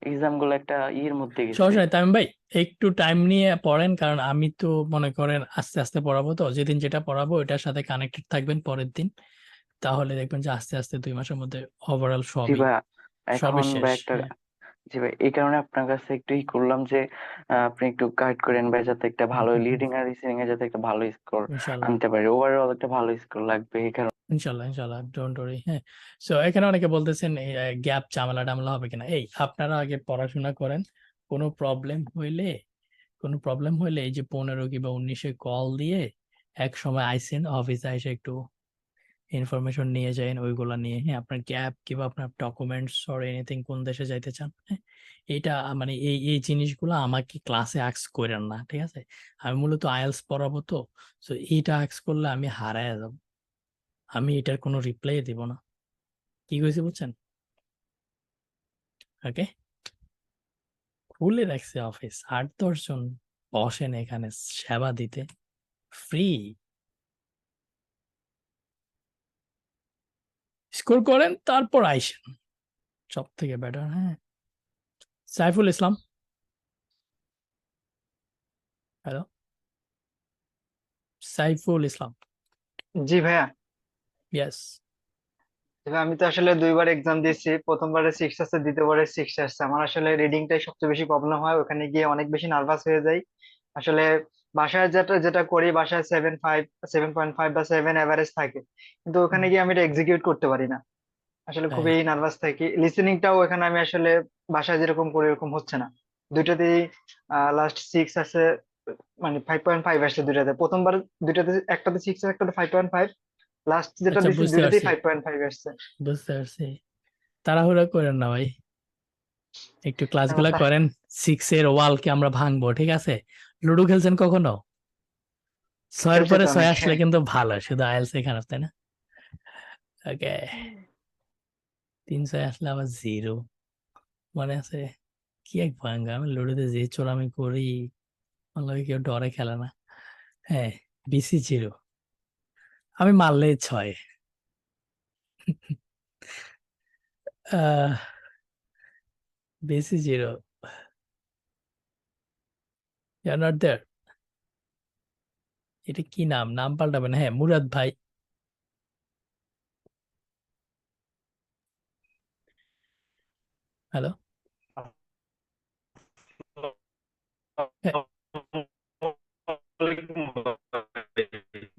এক্সাম গুলো একটা ইয়ের মধ্যে গেছে। সমস্যা নাই তামিম ভাই, একটু টাইম নিয়ে পড়েন, কারণ আমি তো মনে করেন আস্তে আস্তে পড়াবো, তো যেদিন যেটা পড়াবো ওটার সাথে কানেক্টেড থাকবেন পরের দিন, তাহলে দেখবেন যে আস্তে আস্তে 2 মাসের মধ্যে ওভারঅল জি সবই ভাই, সবই এখন শেষ, ভাই একটা, হ্যাঁ। জি ভাই এই কারণে আপনার কাছে একটু করলাম যে আপনি একটু গাইড করেন ভাই, যাতে একটা হুম, ভালো হুম, হুম। লিডিং আর রিসনিং এ যাতে একটা ভালো স্কোর ইনশাল্লাহ, আনতে পারি, ওভারঅল একটা ভালো স্কোর লাগবে এই কারণে। ইনশাল্লাহ, ইনশাল্লাহ, ডোন্ট ওয়ারি, হ্যাঁ। সো এখানে অনেকে বলতেছেন গ্যাপ ঝামেলা টামেলা হবে কিনা, আপনারা আগে পড়াশোনা করেন। কোনো প্রবলেম হইলে কোনো প্রবলেম হইলে এই যে 15 কিংবা 19-এ কল দিয়ে এক সময় আইসেন অফিসে এসে একটু ইনফরমেশন নিয়ে যাবেন ওইগুলা নিয়ে, হ্যাঁ। আপনার গ্যাপ কিংবা আপনার ডকুমেন্টস অর এনিথিং, কোন দেশে যাইতে চান, হ্যাঁ। এটা মানে এই এই জিনিসগুলো আমাকে ক্লাসে আক্স করেন না, ঠিক আছে? আমি মূলত আইএলস পড়াবো, তো তো এইটা আক্স করলে আমি হারায় যাব, আমি এটার কোনো রিপ্লাই দিব না। কি কইছি বুঝছেন? ওকে, খুলে রাখছে অফিস, 8-10 জন বসেন এখানে সেবা দিতে, ফ্রি। স্কোর করেন তারপর আইসেন, সব থেকে বেটার, হ্যাঁ। সাইফুল ইসলাম, হ্যালো, সাইফুল ইসলাম, জি ভাইয়া। ইয়েস। তবে আমি তো আসলে দুইবার এক্সাম দিয়েছি, প্রথমবারে 6 আসছে, দ্বিতীয়বারে 6 আসছে। আমার আসলে রিডিংটাই সবচেয়ে বেশি প্রবলেম হয়, ওখানে গিয়ে অনেক বেশি নার্ভাস হয়ে যাই আসলে। বাসায় যেটা যেটা করি, বাসায় 7.5, 7.5 বা 7 এভারেজ থাকে, কিন্তু ওখানে হুম, গিয়ে আমি এটা এক্সিকিউট করতে পারি না। আসলে তাই খুবই নার্ভাস থাকি। লিসেনিংটাও এখানে আমি আসলে বাসায় যেরকম করি এরকম হচ্ছে না। দুইটাতেই লাস্ট 6 আছে, মানে 5.5 আসছে দুইটাতে। প্রথমবার দুইটাতে, একটাতে 6 আর একটাতে 5.5। লাস্ট যেটা আচ্ছা দিছি বুঝতে দুইটাতেই পারছি 5.5 আসছে। বুঝতে পারছি তাড়াহুড়া করেন না ভাই, একটু ক্লাসগুলা তা করেন। 6 এর ওয়ালকে আমরা ভাঙবো, ঠিক আছে? লুডো খেলছেন কখনো? 6 এর খেলছে পরে তো 6 অনেক। আসলে কিন্তু ভালো, শুধু আইএলস এ খারাপ, তাই না? ওকে, 300 আসলে আবার 0 মনে আছে? কি এক ভাঙ্গা, আমি লুডোতে যে চোরামি করি, আমার কেউ ডরে খেলে না। হ্যাঁ, বিসি 0, আমি মারলে 6। BC 0, you not there. এটা কি নাম? নাম পাল্টাবেন? হ্যাঁ, মুরাদ ভাই। হ্যালো,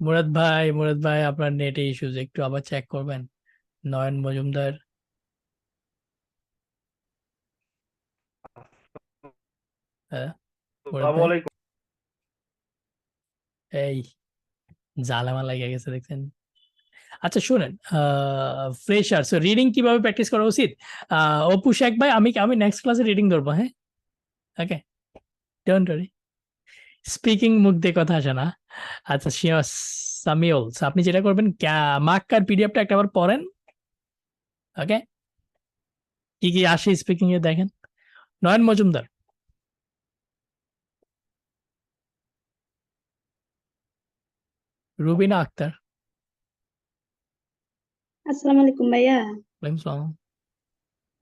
মুরাদ ভাই আপনার নেটে ইস্যুজ, একটু আবার চেক করবেন। নয়ন মজুমদার, হ্যাঁ মুরাদ ভাই, এই জ্বালামা লেগে গেছে দেখছেন। আচ্ছা শুনেন, ফ্রেশার সো রিডিং কিভাবে প্র্যাকটিস করা উচিত? অপু শেখ ভাই, আমি আমি নেক্সট ক্লাসে রিডিং ধরবো, হ্যাঁ? ওকে, ডোন্ট ওয়ারি। স্পিকিং মুখ দিয়ে কথা আসে না। আচ্ছা সামিউল, so আপনি যেটা করবেন, মাক্কার পিডিএফটা একটা বার পড়েন, ওকে? কি কি আসে স্পিকিং এ দেখেন। নয়ন মজুমদার, রুবিনা আক্তার, আসসালামু আলাইকুম ভাইয়া। ওয়ালাইকুম সালাম।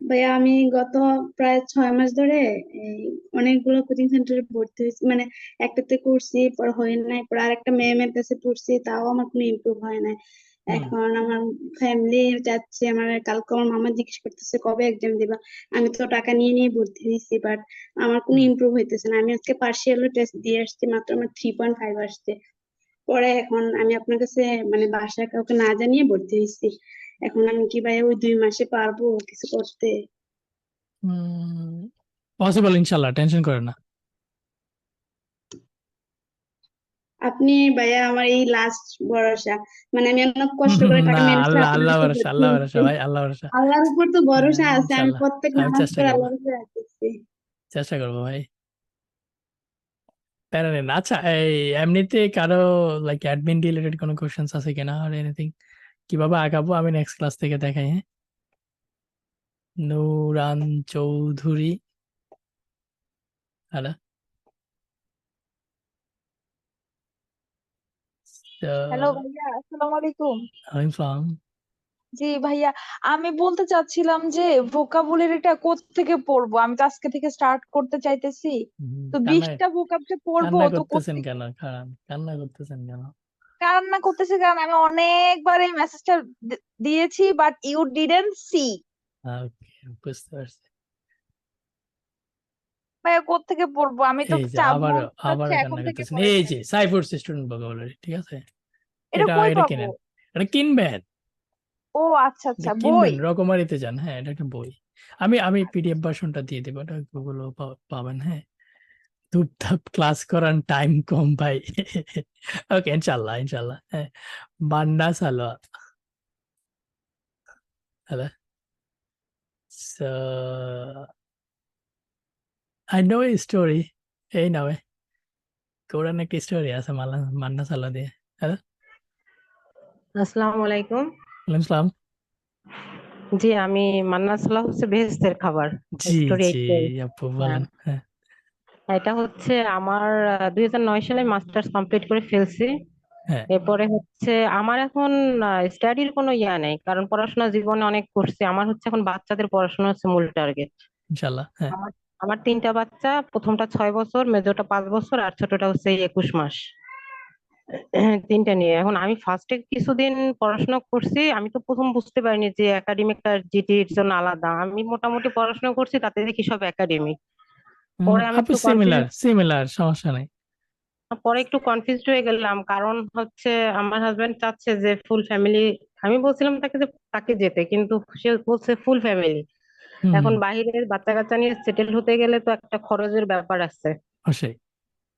ভাইয়া আমি গত প্রায় 6 মাস ধরে এই অনেকগুলো কোচিং সেন্টারে ভর্তি হয়েছি, মানে একটাতে করছি পর হয় নাই, পর আরেকটা ম্যামের কাছে পড়ছি, তাও আমার কোনো ইমপ্রুভ হয় নাই। হুম, এখন আমার ফ্যামিলি চাচ্ছে, আমার কালকে আমার মামা জিজ্ঞেস করতেছে কবে এক্সাম দিবা। আমি তো টাকা নিয়ে নিয়ে ভর্তি হয়েছি, বাট আমার কোনো হুম, ইমপ্রুভ হইতেছে না। আমি আজকে পার্সিয়াল টেস্ট দিয়ে আসছি, মাত্র আমার 3.5 আসছে। পরে এখন আমি আপনার কাছে মানে বাসায় কাউকে না জানিয়ে ভর্তি হয়েছি। এখন আমি কি ভাই ওই 2 মাসে পারবো কিছু করতে? পসিবল ইনশাল্লাহ, টেনশন করেন না। আপনি ভাইয়া আমার এই লাস্ট ভরসা, মানে আমি অনেক কষ্ট করে না, টাকা ম্যানেজ করে আল্লাহ আপনার আল্লাহ কাছে ভরসা, ভর্তি আল্লাহ ভরসা হয়েছি। ভাই, আল্লাহ ভরসা। আল্লাহর উপর তো ভরসা আছে, আমি ইনশাল্লাহ, প্রত্যেক আমি নামাজ চেষ্টা পড়ে করবো, আল্লাহর উপরে রাখতেছি। চেষ্টা করবো ভাই, প্যারা নেই না। আচ্ছা এই এমনিতে কারো লাইক অ্যাডমিন রিলেটেড কোনো কোশ্চেন্স আছে কিনা আর এনিথিং, কিভাবে আগাবো আমি নেক্সট ক্লাস থেকে দেখাই, হ্যাঁ? নুরান চৌধুরী, হ্যালো, হ্যালো ভাইয়া, আসসালামু আলাইকুম। ওয়ালাইকুম সালাম। জি ভাইয়া, আমি বলতে চাচ্ছিলাম যে ভোকাবুলারিটা কোত্থেকে পড়বো? আমি তো আজকে থেকে স্টার্ট করতে চাইতেছি। তো কান্না, 20টা ভোকাবকে পড়বো কান্না তো করতেছেন কোত্থেকে? কেন? কান্না করতেছেন কেন? কান্না করতেছি কারণ আমি অনেকবার এই মেসেজটা দিয়েছি, বাট ইউ ডিডন্ট সি। ওকে, বুঝতে পারছি। ভাইয়া কোত্থেকে পড়বো? আমি তো এই যে চাবো আবারও হচ্ছে আবারও এখন কান্না থেকে করতেছেন, পড়াই এই যে ফেলবো। সাইফোর্স স্টুডেন্ট ভোকাবুলারি, ঠিক আছে? এটা এটা কই এটা পাবো? কিনেন, এটা কিনবেন, ও আচ্ছা এটা আচ্ছা, বই। কিনবেন, রকমারিতে যান, হ্যাঁ এটা একটা বই। আমি আমি পিডিএফ ভার্সনটা দিয়ে দেবো, এটা গুগল পাবেন, হ্যাঁ? ধুপধাপ ক্লাস করান, টাইম কম ভাই। ওকে, ইনশাল্লাহ ইনশাল্লাহ, হ্যাঁ। বান্ডা সালোয়া, hello, so I know a story, এই নাও, কোরআন একটা স্টোরি আছে মান্না সালোয়া দিয়ে। হ্যালো, আসসালামু আলাইকুম। ওয়ালাইকুম সালাম। জি, আমি মান্নাত সালাহ হচ্ছে বেহেশতের খাবার জি স্টোরি জি, এইটাই। আপু হ্যাঁ, বলেন, হ্যাঁ। এটা হচ্ছে আমার 2009 সালে মাস্টার্স কমপ্লিট করে ফেলছি। হ্যাঁ, এরপরে হচ্ছে আমার এখন স্টাডির কোনো ইয়া নেই, কারণ পড়াশোনা জীবনে অনেক করছি। আমার হচ্ছে এখন বাচ্চাদের পড়াশোনা হচ্ছে মূল টার্গেট। ইনশাল্লাহ, হ্যাঁ। আমার আমার 3টা বাচ্চা, প্রথমটা 6 বছর, মেজোটা 5 বছর, আর ছোটটা হচ্ছে 21 মাস। তিনটা নিয়ে। এখন আমি ফার্স্টে কিছুদিন পড়াশোনা করছি, আমি তো প্রথম বুঝতে পারিনি যে একাডেমিক আর জিটির জন্য আলাদা। আমি মোটামুটি পড়াশোনা করছি, তাতে দেখি সব একাডেমিক। পরে আমি আপু একটু সিমিলার কনফিউজ সিমিলার, সমস্যা নেই। হয়ে গেলাম, কারণ হচ্ছে আমার হাজবেন্ড চাচ্ছে যে ফুল ফ্যামিলি। আমি বলছিলাম তাকে যে তাকে যেতে, কিন্তু সে বলছে ফুল ফ্যামিলি। হুম, এখন বাইরের বাচ্চা কাচ্চা নিয়ে সেটেল হতে গেলে তো একটা খরচের ব্যাপার আছে। অবশ্যই।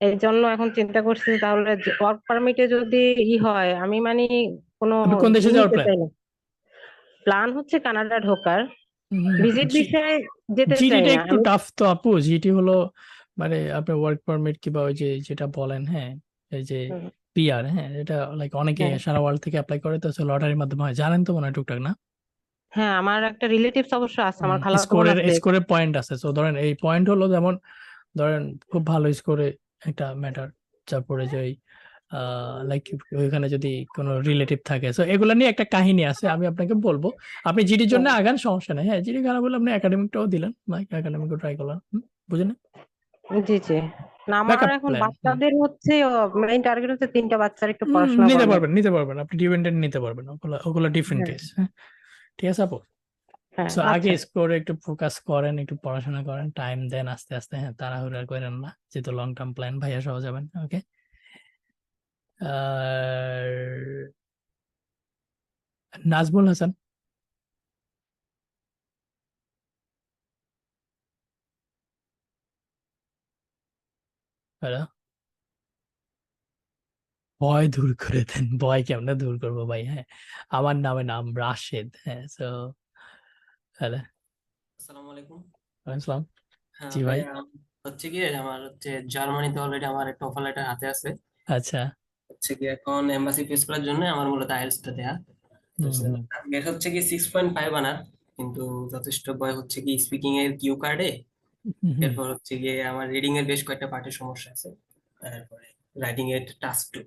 এই জন্য এখন চিন্তা করছি তাহলে ওয়ার্ক পারমিটে যদি হয়, আমি মানে কোনো আপনি কোন দেশে যাওয়ার নিতে প্ল্যান? চাই না। প্ল্যান হচ্ছে কানাডা ঢোকার, ভিজিট ভিসায় যেতে চাই জিডিটা না একটু আমি। টাফ তো আপু। জিটি হলো মানে আপনার ওয়ার্ক পারমিট কিংবা ওই যে যেটা বলেন, হ্যাঁ, এই যে হুম, পিআর, হ্যাঁ, এটা লাইক অনেকে হ্যাঁ সারা ওয়ার্ল্ড থেকে অ্যাপ্লাই করে, তো লটারির মাধ্যমে হয়, জানেন তো মনে হয় টুকটাক, না? হ্যাঁ, আমার একটা রিলেটিভস অবশ্য আছে, আমার খালাতো বোন স্কোরের আছে। স্কোরের পয়েন্ট আছে। তো ধরেন এই পয়েন্ট হলো যেমন ধরেন খুব ভালো স্কোরে একটা ম্যাটার, তারপরে যে লাইক ওইখানে যদি কোনো রিলেটিভ থাকে, তো এগুলা নিয়ে একটা কাহিনী আছে, আমি আপনাকে বলবো। আপনি জিডির জন্য আগান, সমস্যা নেই। হ্যাঁ, জিডি খারাপ হলে আপনি একাডেমিকটাও দিলেন, একাডেমিকও ট্রাই করলেন, বুঝলেন? জি জি। না, আমার ব্যাকআপ এখন প্ল্যান। বাচ্চাদের হচ্ছে মেইন টার্গেট হচ্ছে তিনটা বাচ্চার একটু পড়াশোনা নিতে করানো। পারবেন, নিতে পারবেন, আপনি ডিপেন্ডেন্ট নিতে পারবেন, ওগুলো ওগুলো ডিফারেন্ট হ্যাঁ কেস। হ্যাঁ, ঠিক আছে আপু। হ্যাঁ, সো আগে আচ্ছা। স্কোরে একটু ফোকাস করেন, একটু পড়াশোনা করেন, টাইম দেন আস্তে আস্তে। হ্যাঁ, তাড়াহুড়া করেন না, যেহেতু লং টার্ম প্ল্যান, ভাইয়া সহ যাবেন। ওকে। আর নাজমুল হাসান, হ্যালো। ভয় দূর করে দেন, ভয় কেমনে দূর করবো ভাই? হ্যাঁ, আমার নাম রাশেদ। হ্যাঁ, সো হ্যালো, আসসালামু আলাইকুম। আসসালাম। হ্যাঁ জি ভাই। ভাইয়া, হচ্ছে কি আমার হচ্ছে জার্মানিতে অলরেডি আমার একটা অফার লেটার হাতে আছে। আচ্ছা। হচ্ছে কি এখন এমবাসি ফেস করার জন্য আমার মূলত আইএলটিএস দেয়া। তো হুম হুম টার্গেট হচ্ছে কি 6.5 আনার, কিন্তু যথেষ্ট ভয় হচ্ছে কি স্পিকিং এর কিউ কার্ডে, হুম হুম। এরপর হচ্ছে গিয়ে আমার রিডিং এর বেশ কয়েকটা পার্টের সমস্যা আছে, তারপরে রাইটিং এর টাস্ক টু,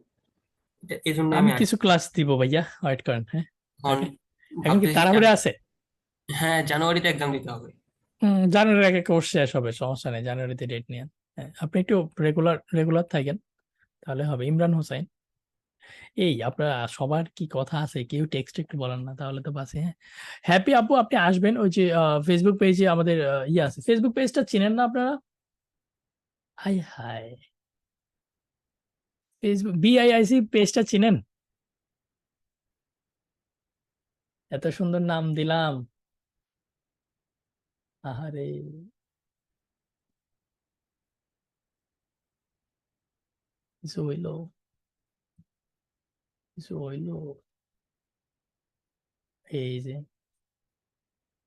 এই জন্য আমি আমি কিছু ক্লাস দিব ভাইয়া, ওয়েট করেন। হ্যাঁ, এখন ওকে। এখন কি ভাবতেছি তাড়াহুড়া আছে? হ্যাঁ, জানুয়ারিতে এক্সাম দিতে হবে। জানুয়ারির আগে কোর্স শেষ হবে, সমস্যা নেই, জানুয়ারিতে ডেট নিয়ে। হ্যাঁ, আপনি একটু রেগুলার রেগুলার থাকেন, তাহলে হবে। ইমরান হোসাইন, এই আপনারা সবার কি কথা আছে, কেউ টেক্সট একটু বলেন না, তাহলে তো বাসে। হ্যাঁ, হ্যাপি আপু, আপনি আসবেন ওই যে ফেসবুক পেজে আমাদের ইয়ে আছে, ফেসবুক পেজটা চিনেন না আপনারা? হাই হাই, ফেসবুক বিআইআইসি পেজটা চিনেন? এত সুন্দর নাম দিলাম, আহারে। কিছু হইলো, কিছু হইলো। এই যে,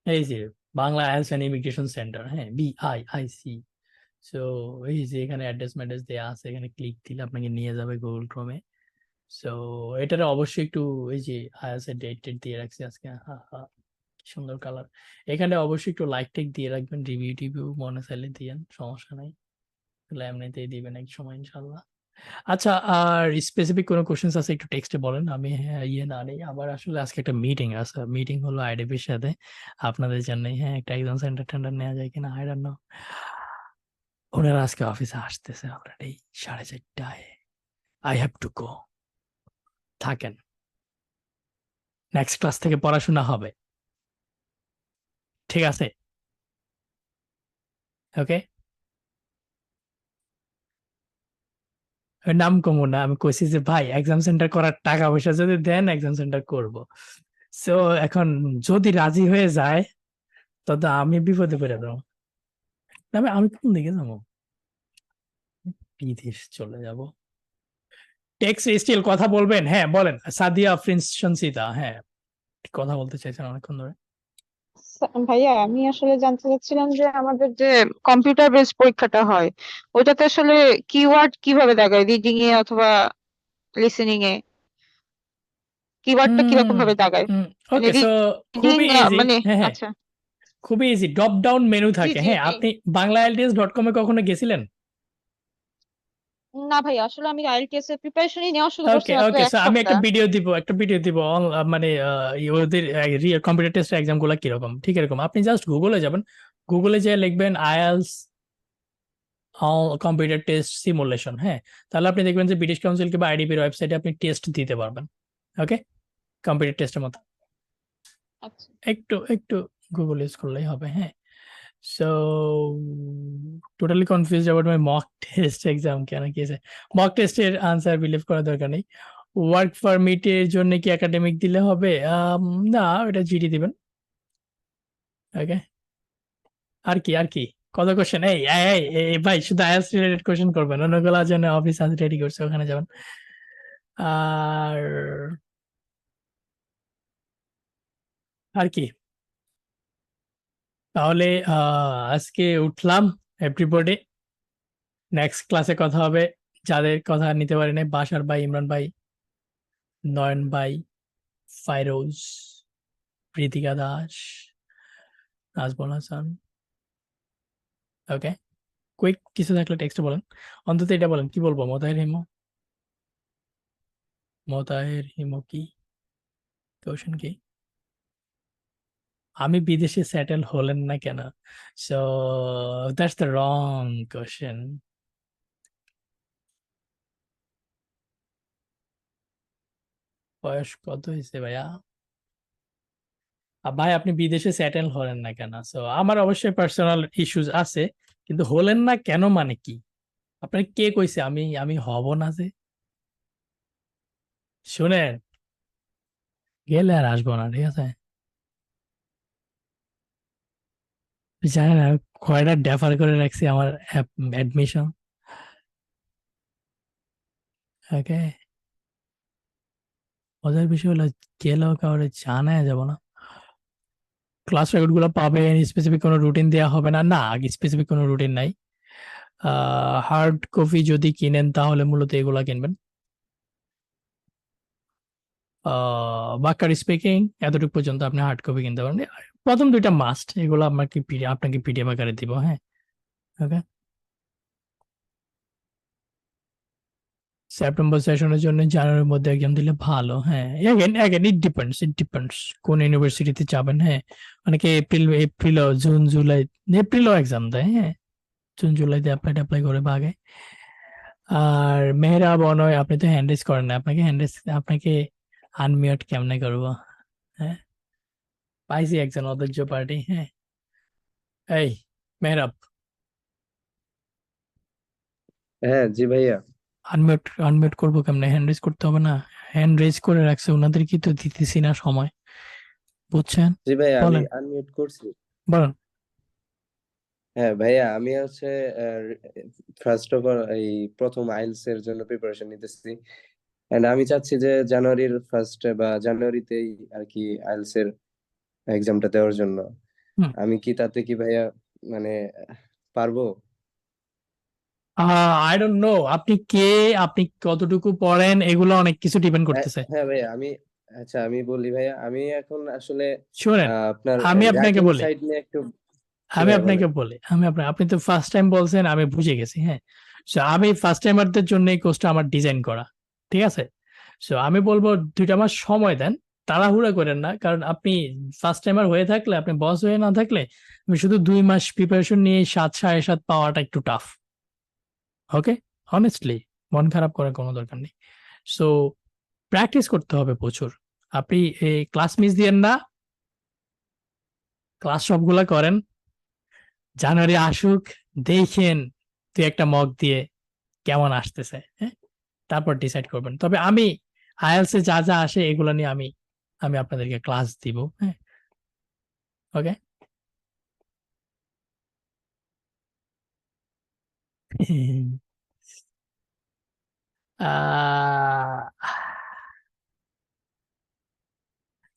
এই যে Bangla IELTS and immigration centre, হ্যাঁ, বিআইআইসি। সো এই যে এখানে অ্যাড্রেস ম্যাড্রেস দেওয়া আছে, এখানে ক্লিক দিলে আপনাকে নিয়ে যাবে গুগল ক্রোমে। সো এটার অবশ্যই একটু, এই যে আইএলটিএস এর ডেট টেট দিয়ে রাখছি আজকে, হা হা, কি সুন্দর কালার। এখানে অবশ্যই একটু লাইক টেক দিয়ে রাখবেন, রিভিউ টিভিউ মনে চাইলে দিয়েন, সমস্যা নাই, তাহলে এমনিতেই দিবেন এক সময় ইনশাল্লাহ। আচ্ছা, আর স্পেসিফিক কোনো কোশ্চেন্স আছে একটু টেক্সটে বলেন, আমি হ্যাঁ ইয়ে না নেই। আবার আসলে আজকে একটা মিটিং আছে, মিটিং হলো আইডিপির সাথে আপনাদের জন্যই। হ্যাঁ, একটা এক্সাম সেন্টার টেন্ডার নেওয়া যায় কিনা, আই ডোন্ট নো। ওনারা আজকে অফিসে আসতেছে অলরেডি 4:30টায়। I have to go. থাকেন, নেক্সট ক্লাস থেকে পড়াশোনা হবে, ঠিক আছে? ওকে। নাম কমো না, আমি কইছি যে ভাই এক্সাম সেন্টার করার টাকা পয়সা যদি দেন এক্সাম সেন্টার করব। সো এখন যদি রাজি হয়ে যায়, তবে আমি বিপদে পড়ে দেবো। আমি আমি কোন দিকে যাবো? বিদেশ চলে যাব। টেক্সট স্টিল কথা বলবেন? হ্যাঁ বলেন, সাদিয়া প্রিন্স সঞ্চিতা, হ্যাঁ, কথা বলতে চাইছেন অনেকক্ষণ ধরে। ভাইয়া, আমি আসলে জানতে চাচ্ছিলাম যে আমাদের যে কম্পিউটার বেস পরীক্ষাটা হয়, ওইটাতে আসলে কিওয়ার্ড কিভাবে দেখায়, রিডিং এ অথবা লিসেনিং এ কিওয়ার্ডটা কিরকম ভাবে দেখায়? মানে ওকে, সো রিডিং, খুবই ইজি। মানে হ্যাঁ হ্যাঁ, আচ্ছা। খুবই ইজি, ড্রপ ডাউন মেনু জি থাকে। জি হ্যাঁ, জি। আপনি বাংলাইলটিএস.com এ কখনো গেছিলেন? না ভাই, আসলে আমি আইএলটিএস এর প্রিপারেশনই নেওয়া শুরু করছি ওকে মাত্র ওকে, এক সো আমি সপ্তাহ একটা ভিডিও দিব মানে ওদের কম্পিউটার টেস্ট এক্সাম গুলা কিরকম, ঠিক এরকম। আপনি জাস্ট গুগলে যাবেন, গুগলে যেয়ে লিখবেন আইএলস কম্পিউটার টেস্ট সিমুলেশন। হ্যাঁ, তাহলে আপনি দেখবেন যে ব্রিটিশ কাউন্সিল কিংবা আইডিপির ওয়েবসাইটে আপনি টেস্ট দিতে পারবেন। ওকে, কম্পিউটার টেস্টের মতো আচ্ছা একটু একটু গুগল ইউজ করলেই হবে। হ্যাঁ, so totally confuse about my mock test exam কেন কি আছে। মক টেস্টের আনসার বিলিভ করার দরকার নেই। ওয়ার্ক পারমিটের জন্য কি একাডেমিক দিলে হবে? না, এটা জিডি দিবেন। ওকে, আর কি আর কি কত কোশ্চেন? এই এই এই এই ভাই, শুধু আইএলটিএস রিলেটেড কোশ্চেন করবেন, অন্যগুলোর জন্য অফিস আজ রেডি করছে, ওখানে যাবেন। আর আর কি, তাহলে আজকে উঠলাম এভরিবডি। নেক্সট ক্লাসে কথা হবে। যাদের কথা নিতে পারি নাই, বাশার ভাই, ইমরান ভাই, নয়ন ভাই, ফাইরোজ, প্রীতিকা দাস, নাজমুল হাসান। ওকে, কুইক কিছু থাকলে টেক্সটে বলেন, অন্তত এটা বলেন কি বলবো, মোতাহের হিমো, মোতাহের হিমো কি কোশ্চেন কি? আমি বিদেশে সেটেল হলেন না কেন? So that's the wrong question. বয়স কত হয়েছে ভাইয়া? ভাই আপনি বিদেশে সেটেল হলেন না কেন? সো আমার অবশ্যই পার্সোনাল ইস্যুস আছে, কিন্তু হলেন না কেন মানে কি? আপনার কে কইছে আমি আমি হব না? যে শুনেন, গেলে আর আসবো না, ঠিক আছে? জানেন আমি কয়টা ডেফার করে রাখছি আমার অ্যাডমিশন। ওকে, মজার বিষয় হলো গেলেও কাউরে জানায় যাব না। ক্লাস রেকর্ড গুলো পাবেন, স্পেসিফিক কোনো রুটিন দেওয়া হবে না। না, স্পেসিফিক কোনো রুটিন নাই। হার্ড কপি যদি কিনেন তাহলে মূলত এগুলা কিনবেন। বাক্কার স্পিকিং এতটুকু পর্যন্ত আপনি হার্ড কপি কিনতে পারেন। প্রথম দুইটা মাস্ট, এগুলো আপনাকে পিডিএফ আকারে দিব। হ্যাঁ, ওকে। সেপ্টেম্বর সেশনের জন্য জানুয়ারির মধ্যে এক্সাম দিলে ভালো। হ্যাঁ, এগেন ইট ডিপেন্ডস কোন ইউনিভার্সিটিতে যাবেন। হ্যাঁ, অনেকে এপ্রিল জুন জুলাই, এপ্রিলও এক্সাম দেয়। হ্যাঁ, জুন জুলাইতে অ্যাপ্লাই করে ভাগে। আর মেহরাব অনয়, আপনি তো হ্যান্ড রেজ করেন না, আপনাকে আনমিউট কেমনে করবো? হ্যাঁ, পাইছি একজন অধৈর্য পার্টি। হ্যাঁ, এই মেহরাব, হ্যাঁ জি ভাইয়া। আনমিউট করবো কেমনে? হ্যান্ড রেজ করতে হবে না? হ্যান্ড রেজ করে রাখছে, ওনাদের কি তো দিতেছি না সময়, বুঝছেন? জি ভাইয়া, আমি বলেন আনমিউট করছি। বলেন। হ্যাঁ ভাইয়া, আমি হচ্ছে ফার্স্ট অফ অল এই প্রথম আইএলটিএস এর জন্য প্রিপারেশন নিতেছি, এন্ড আমি চাচ্ছি যে জানুয়ারির ফার্স্টে বা জানুয়ারিতেই আর কি আইএলটিএস এর এক্সামটা দেওয়ার জন্য। হুম। আমি কি তাতে কি ভাইয়া মানে পারবো? আই ডোন্ট নো আপনি কে, আপনি কতটুকু পড়েন, এগুলো অনেক কিছু ডিপেন্ড করতেছে। হ্যাঁ ভাইয়া, আচ্ছা আমি বলি ভাইয়া, আমি এখন আসলে শুনেন, আপনার আমি আপনাকে রাইটিং বলি, সাইড নিয়ে একটু। জি আমি ভাইয়া আপনাকে বলেন। বলি, আপনি তো ফার্স্ট টাইম বলছেন, আমি বুঝে গেছি। হ্যাঁ, সো আমি ফার্স্ট টাইমারদের জন্য এই কোর্সটা আমার ডিজাইন করা, ঠিক আছে? সো আমি বলবো 2টা মাস সময় দেন, তাড়াহুড়া করেন না। কারণ আপনি ফার্স্ট টাইমার হয়ে থাকলে, আপনি বস হয়ে না থাকলে, আমি শুধু 2 মাস প্রিপারেশন নিয়ে 7 7.5 পাওয়াটা একটু টাফ। ওকে, অনেস্টলি মন খারাপ করার কোনো দরকার নেই। সো প্র্যাকটিস করতে হবে প্রচুর। আপনি এই ক্লাস মিস দিয়েন না, ক্লাস সবগুলা করেন। জানুয়ারি আসুক, দেখেন 2-একটা মক দিয়ে কেমন আসতেছে। হ্যাঁ, তারপর ডিসাইড করবেন। তবে আমি আইএলটিএস এ যা যা আসে এগুলো নিয়ে আমি আমি আপনাদেরকে ক্লাস দিব। হ্যাঁ, ওকে।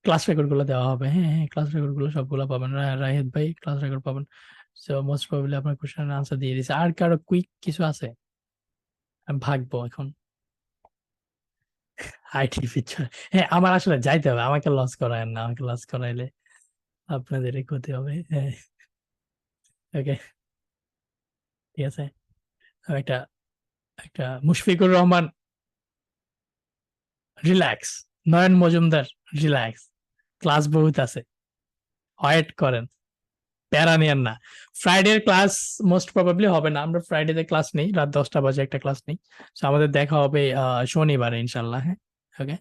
ক্লাস রেকর্ড গুলো দেওয়া হবে। হ্যাঁ হ্যাঁ, ক্লাস রেকর্ড গুলো সবগুলো পাবেন। রাহিদ ভাই ক্লাস রেকর্ড পাবেন। সো মোস্ট প্রবাবলি আপনার কোশ্চেনের আনসার দিয়ে দিছে। আর কারো কুইক কিছু আছে? আমি ভাগবো এখন আইটির পিছনে। হ্যাঁ, আমার আসলে যাইতে হবে, আমাকে লস করায়েন না, আমাকে লস করাইলে আপনাদের ক্ষতি হবে। হ্যাঁ, ওকে, ঠিক আছে। একটা একটা মুশফিকুর রহমান রিল্যাক্স, নয়ন মজুমদার রিল্যাক্স, ক্লাস বহুত আছে, ওয়েট করেন। প্যারা নিয়েন না। ফ্রাইডের ক্লাস মোস্ট প্রবাবলি হবে না, আমরা ফ্রাইডেতে ক্লাস নেই, রাত 10টা বাজে একটা ক্লাস নেই। তো আমাদের দেখা হবে শনিবারে ইনশাল্লাহ। হ্যাঁ, ওকে,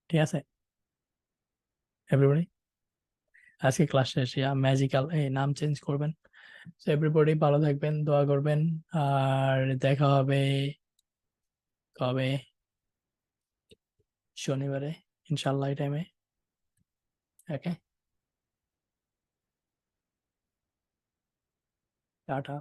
ঠিক আছে এভরিবডি। আজকে ক্লাস শেষ। ম্যাজিক্যাল এই নাম চেঞ্জ করবেন। তো এভরিবডি ভালো থাকবেন, দোয়া করবেন, আর দেখা হবে কবে? শনিবারে ইনশাল্লাহ এই টাইমে। ওকে, টাটা।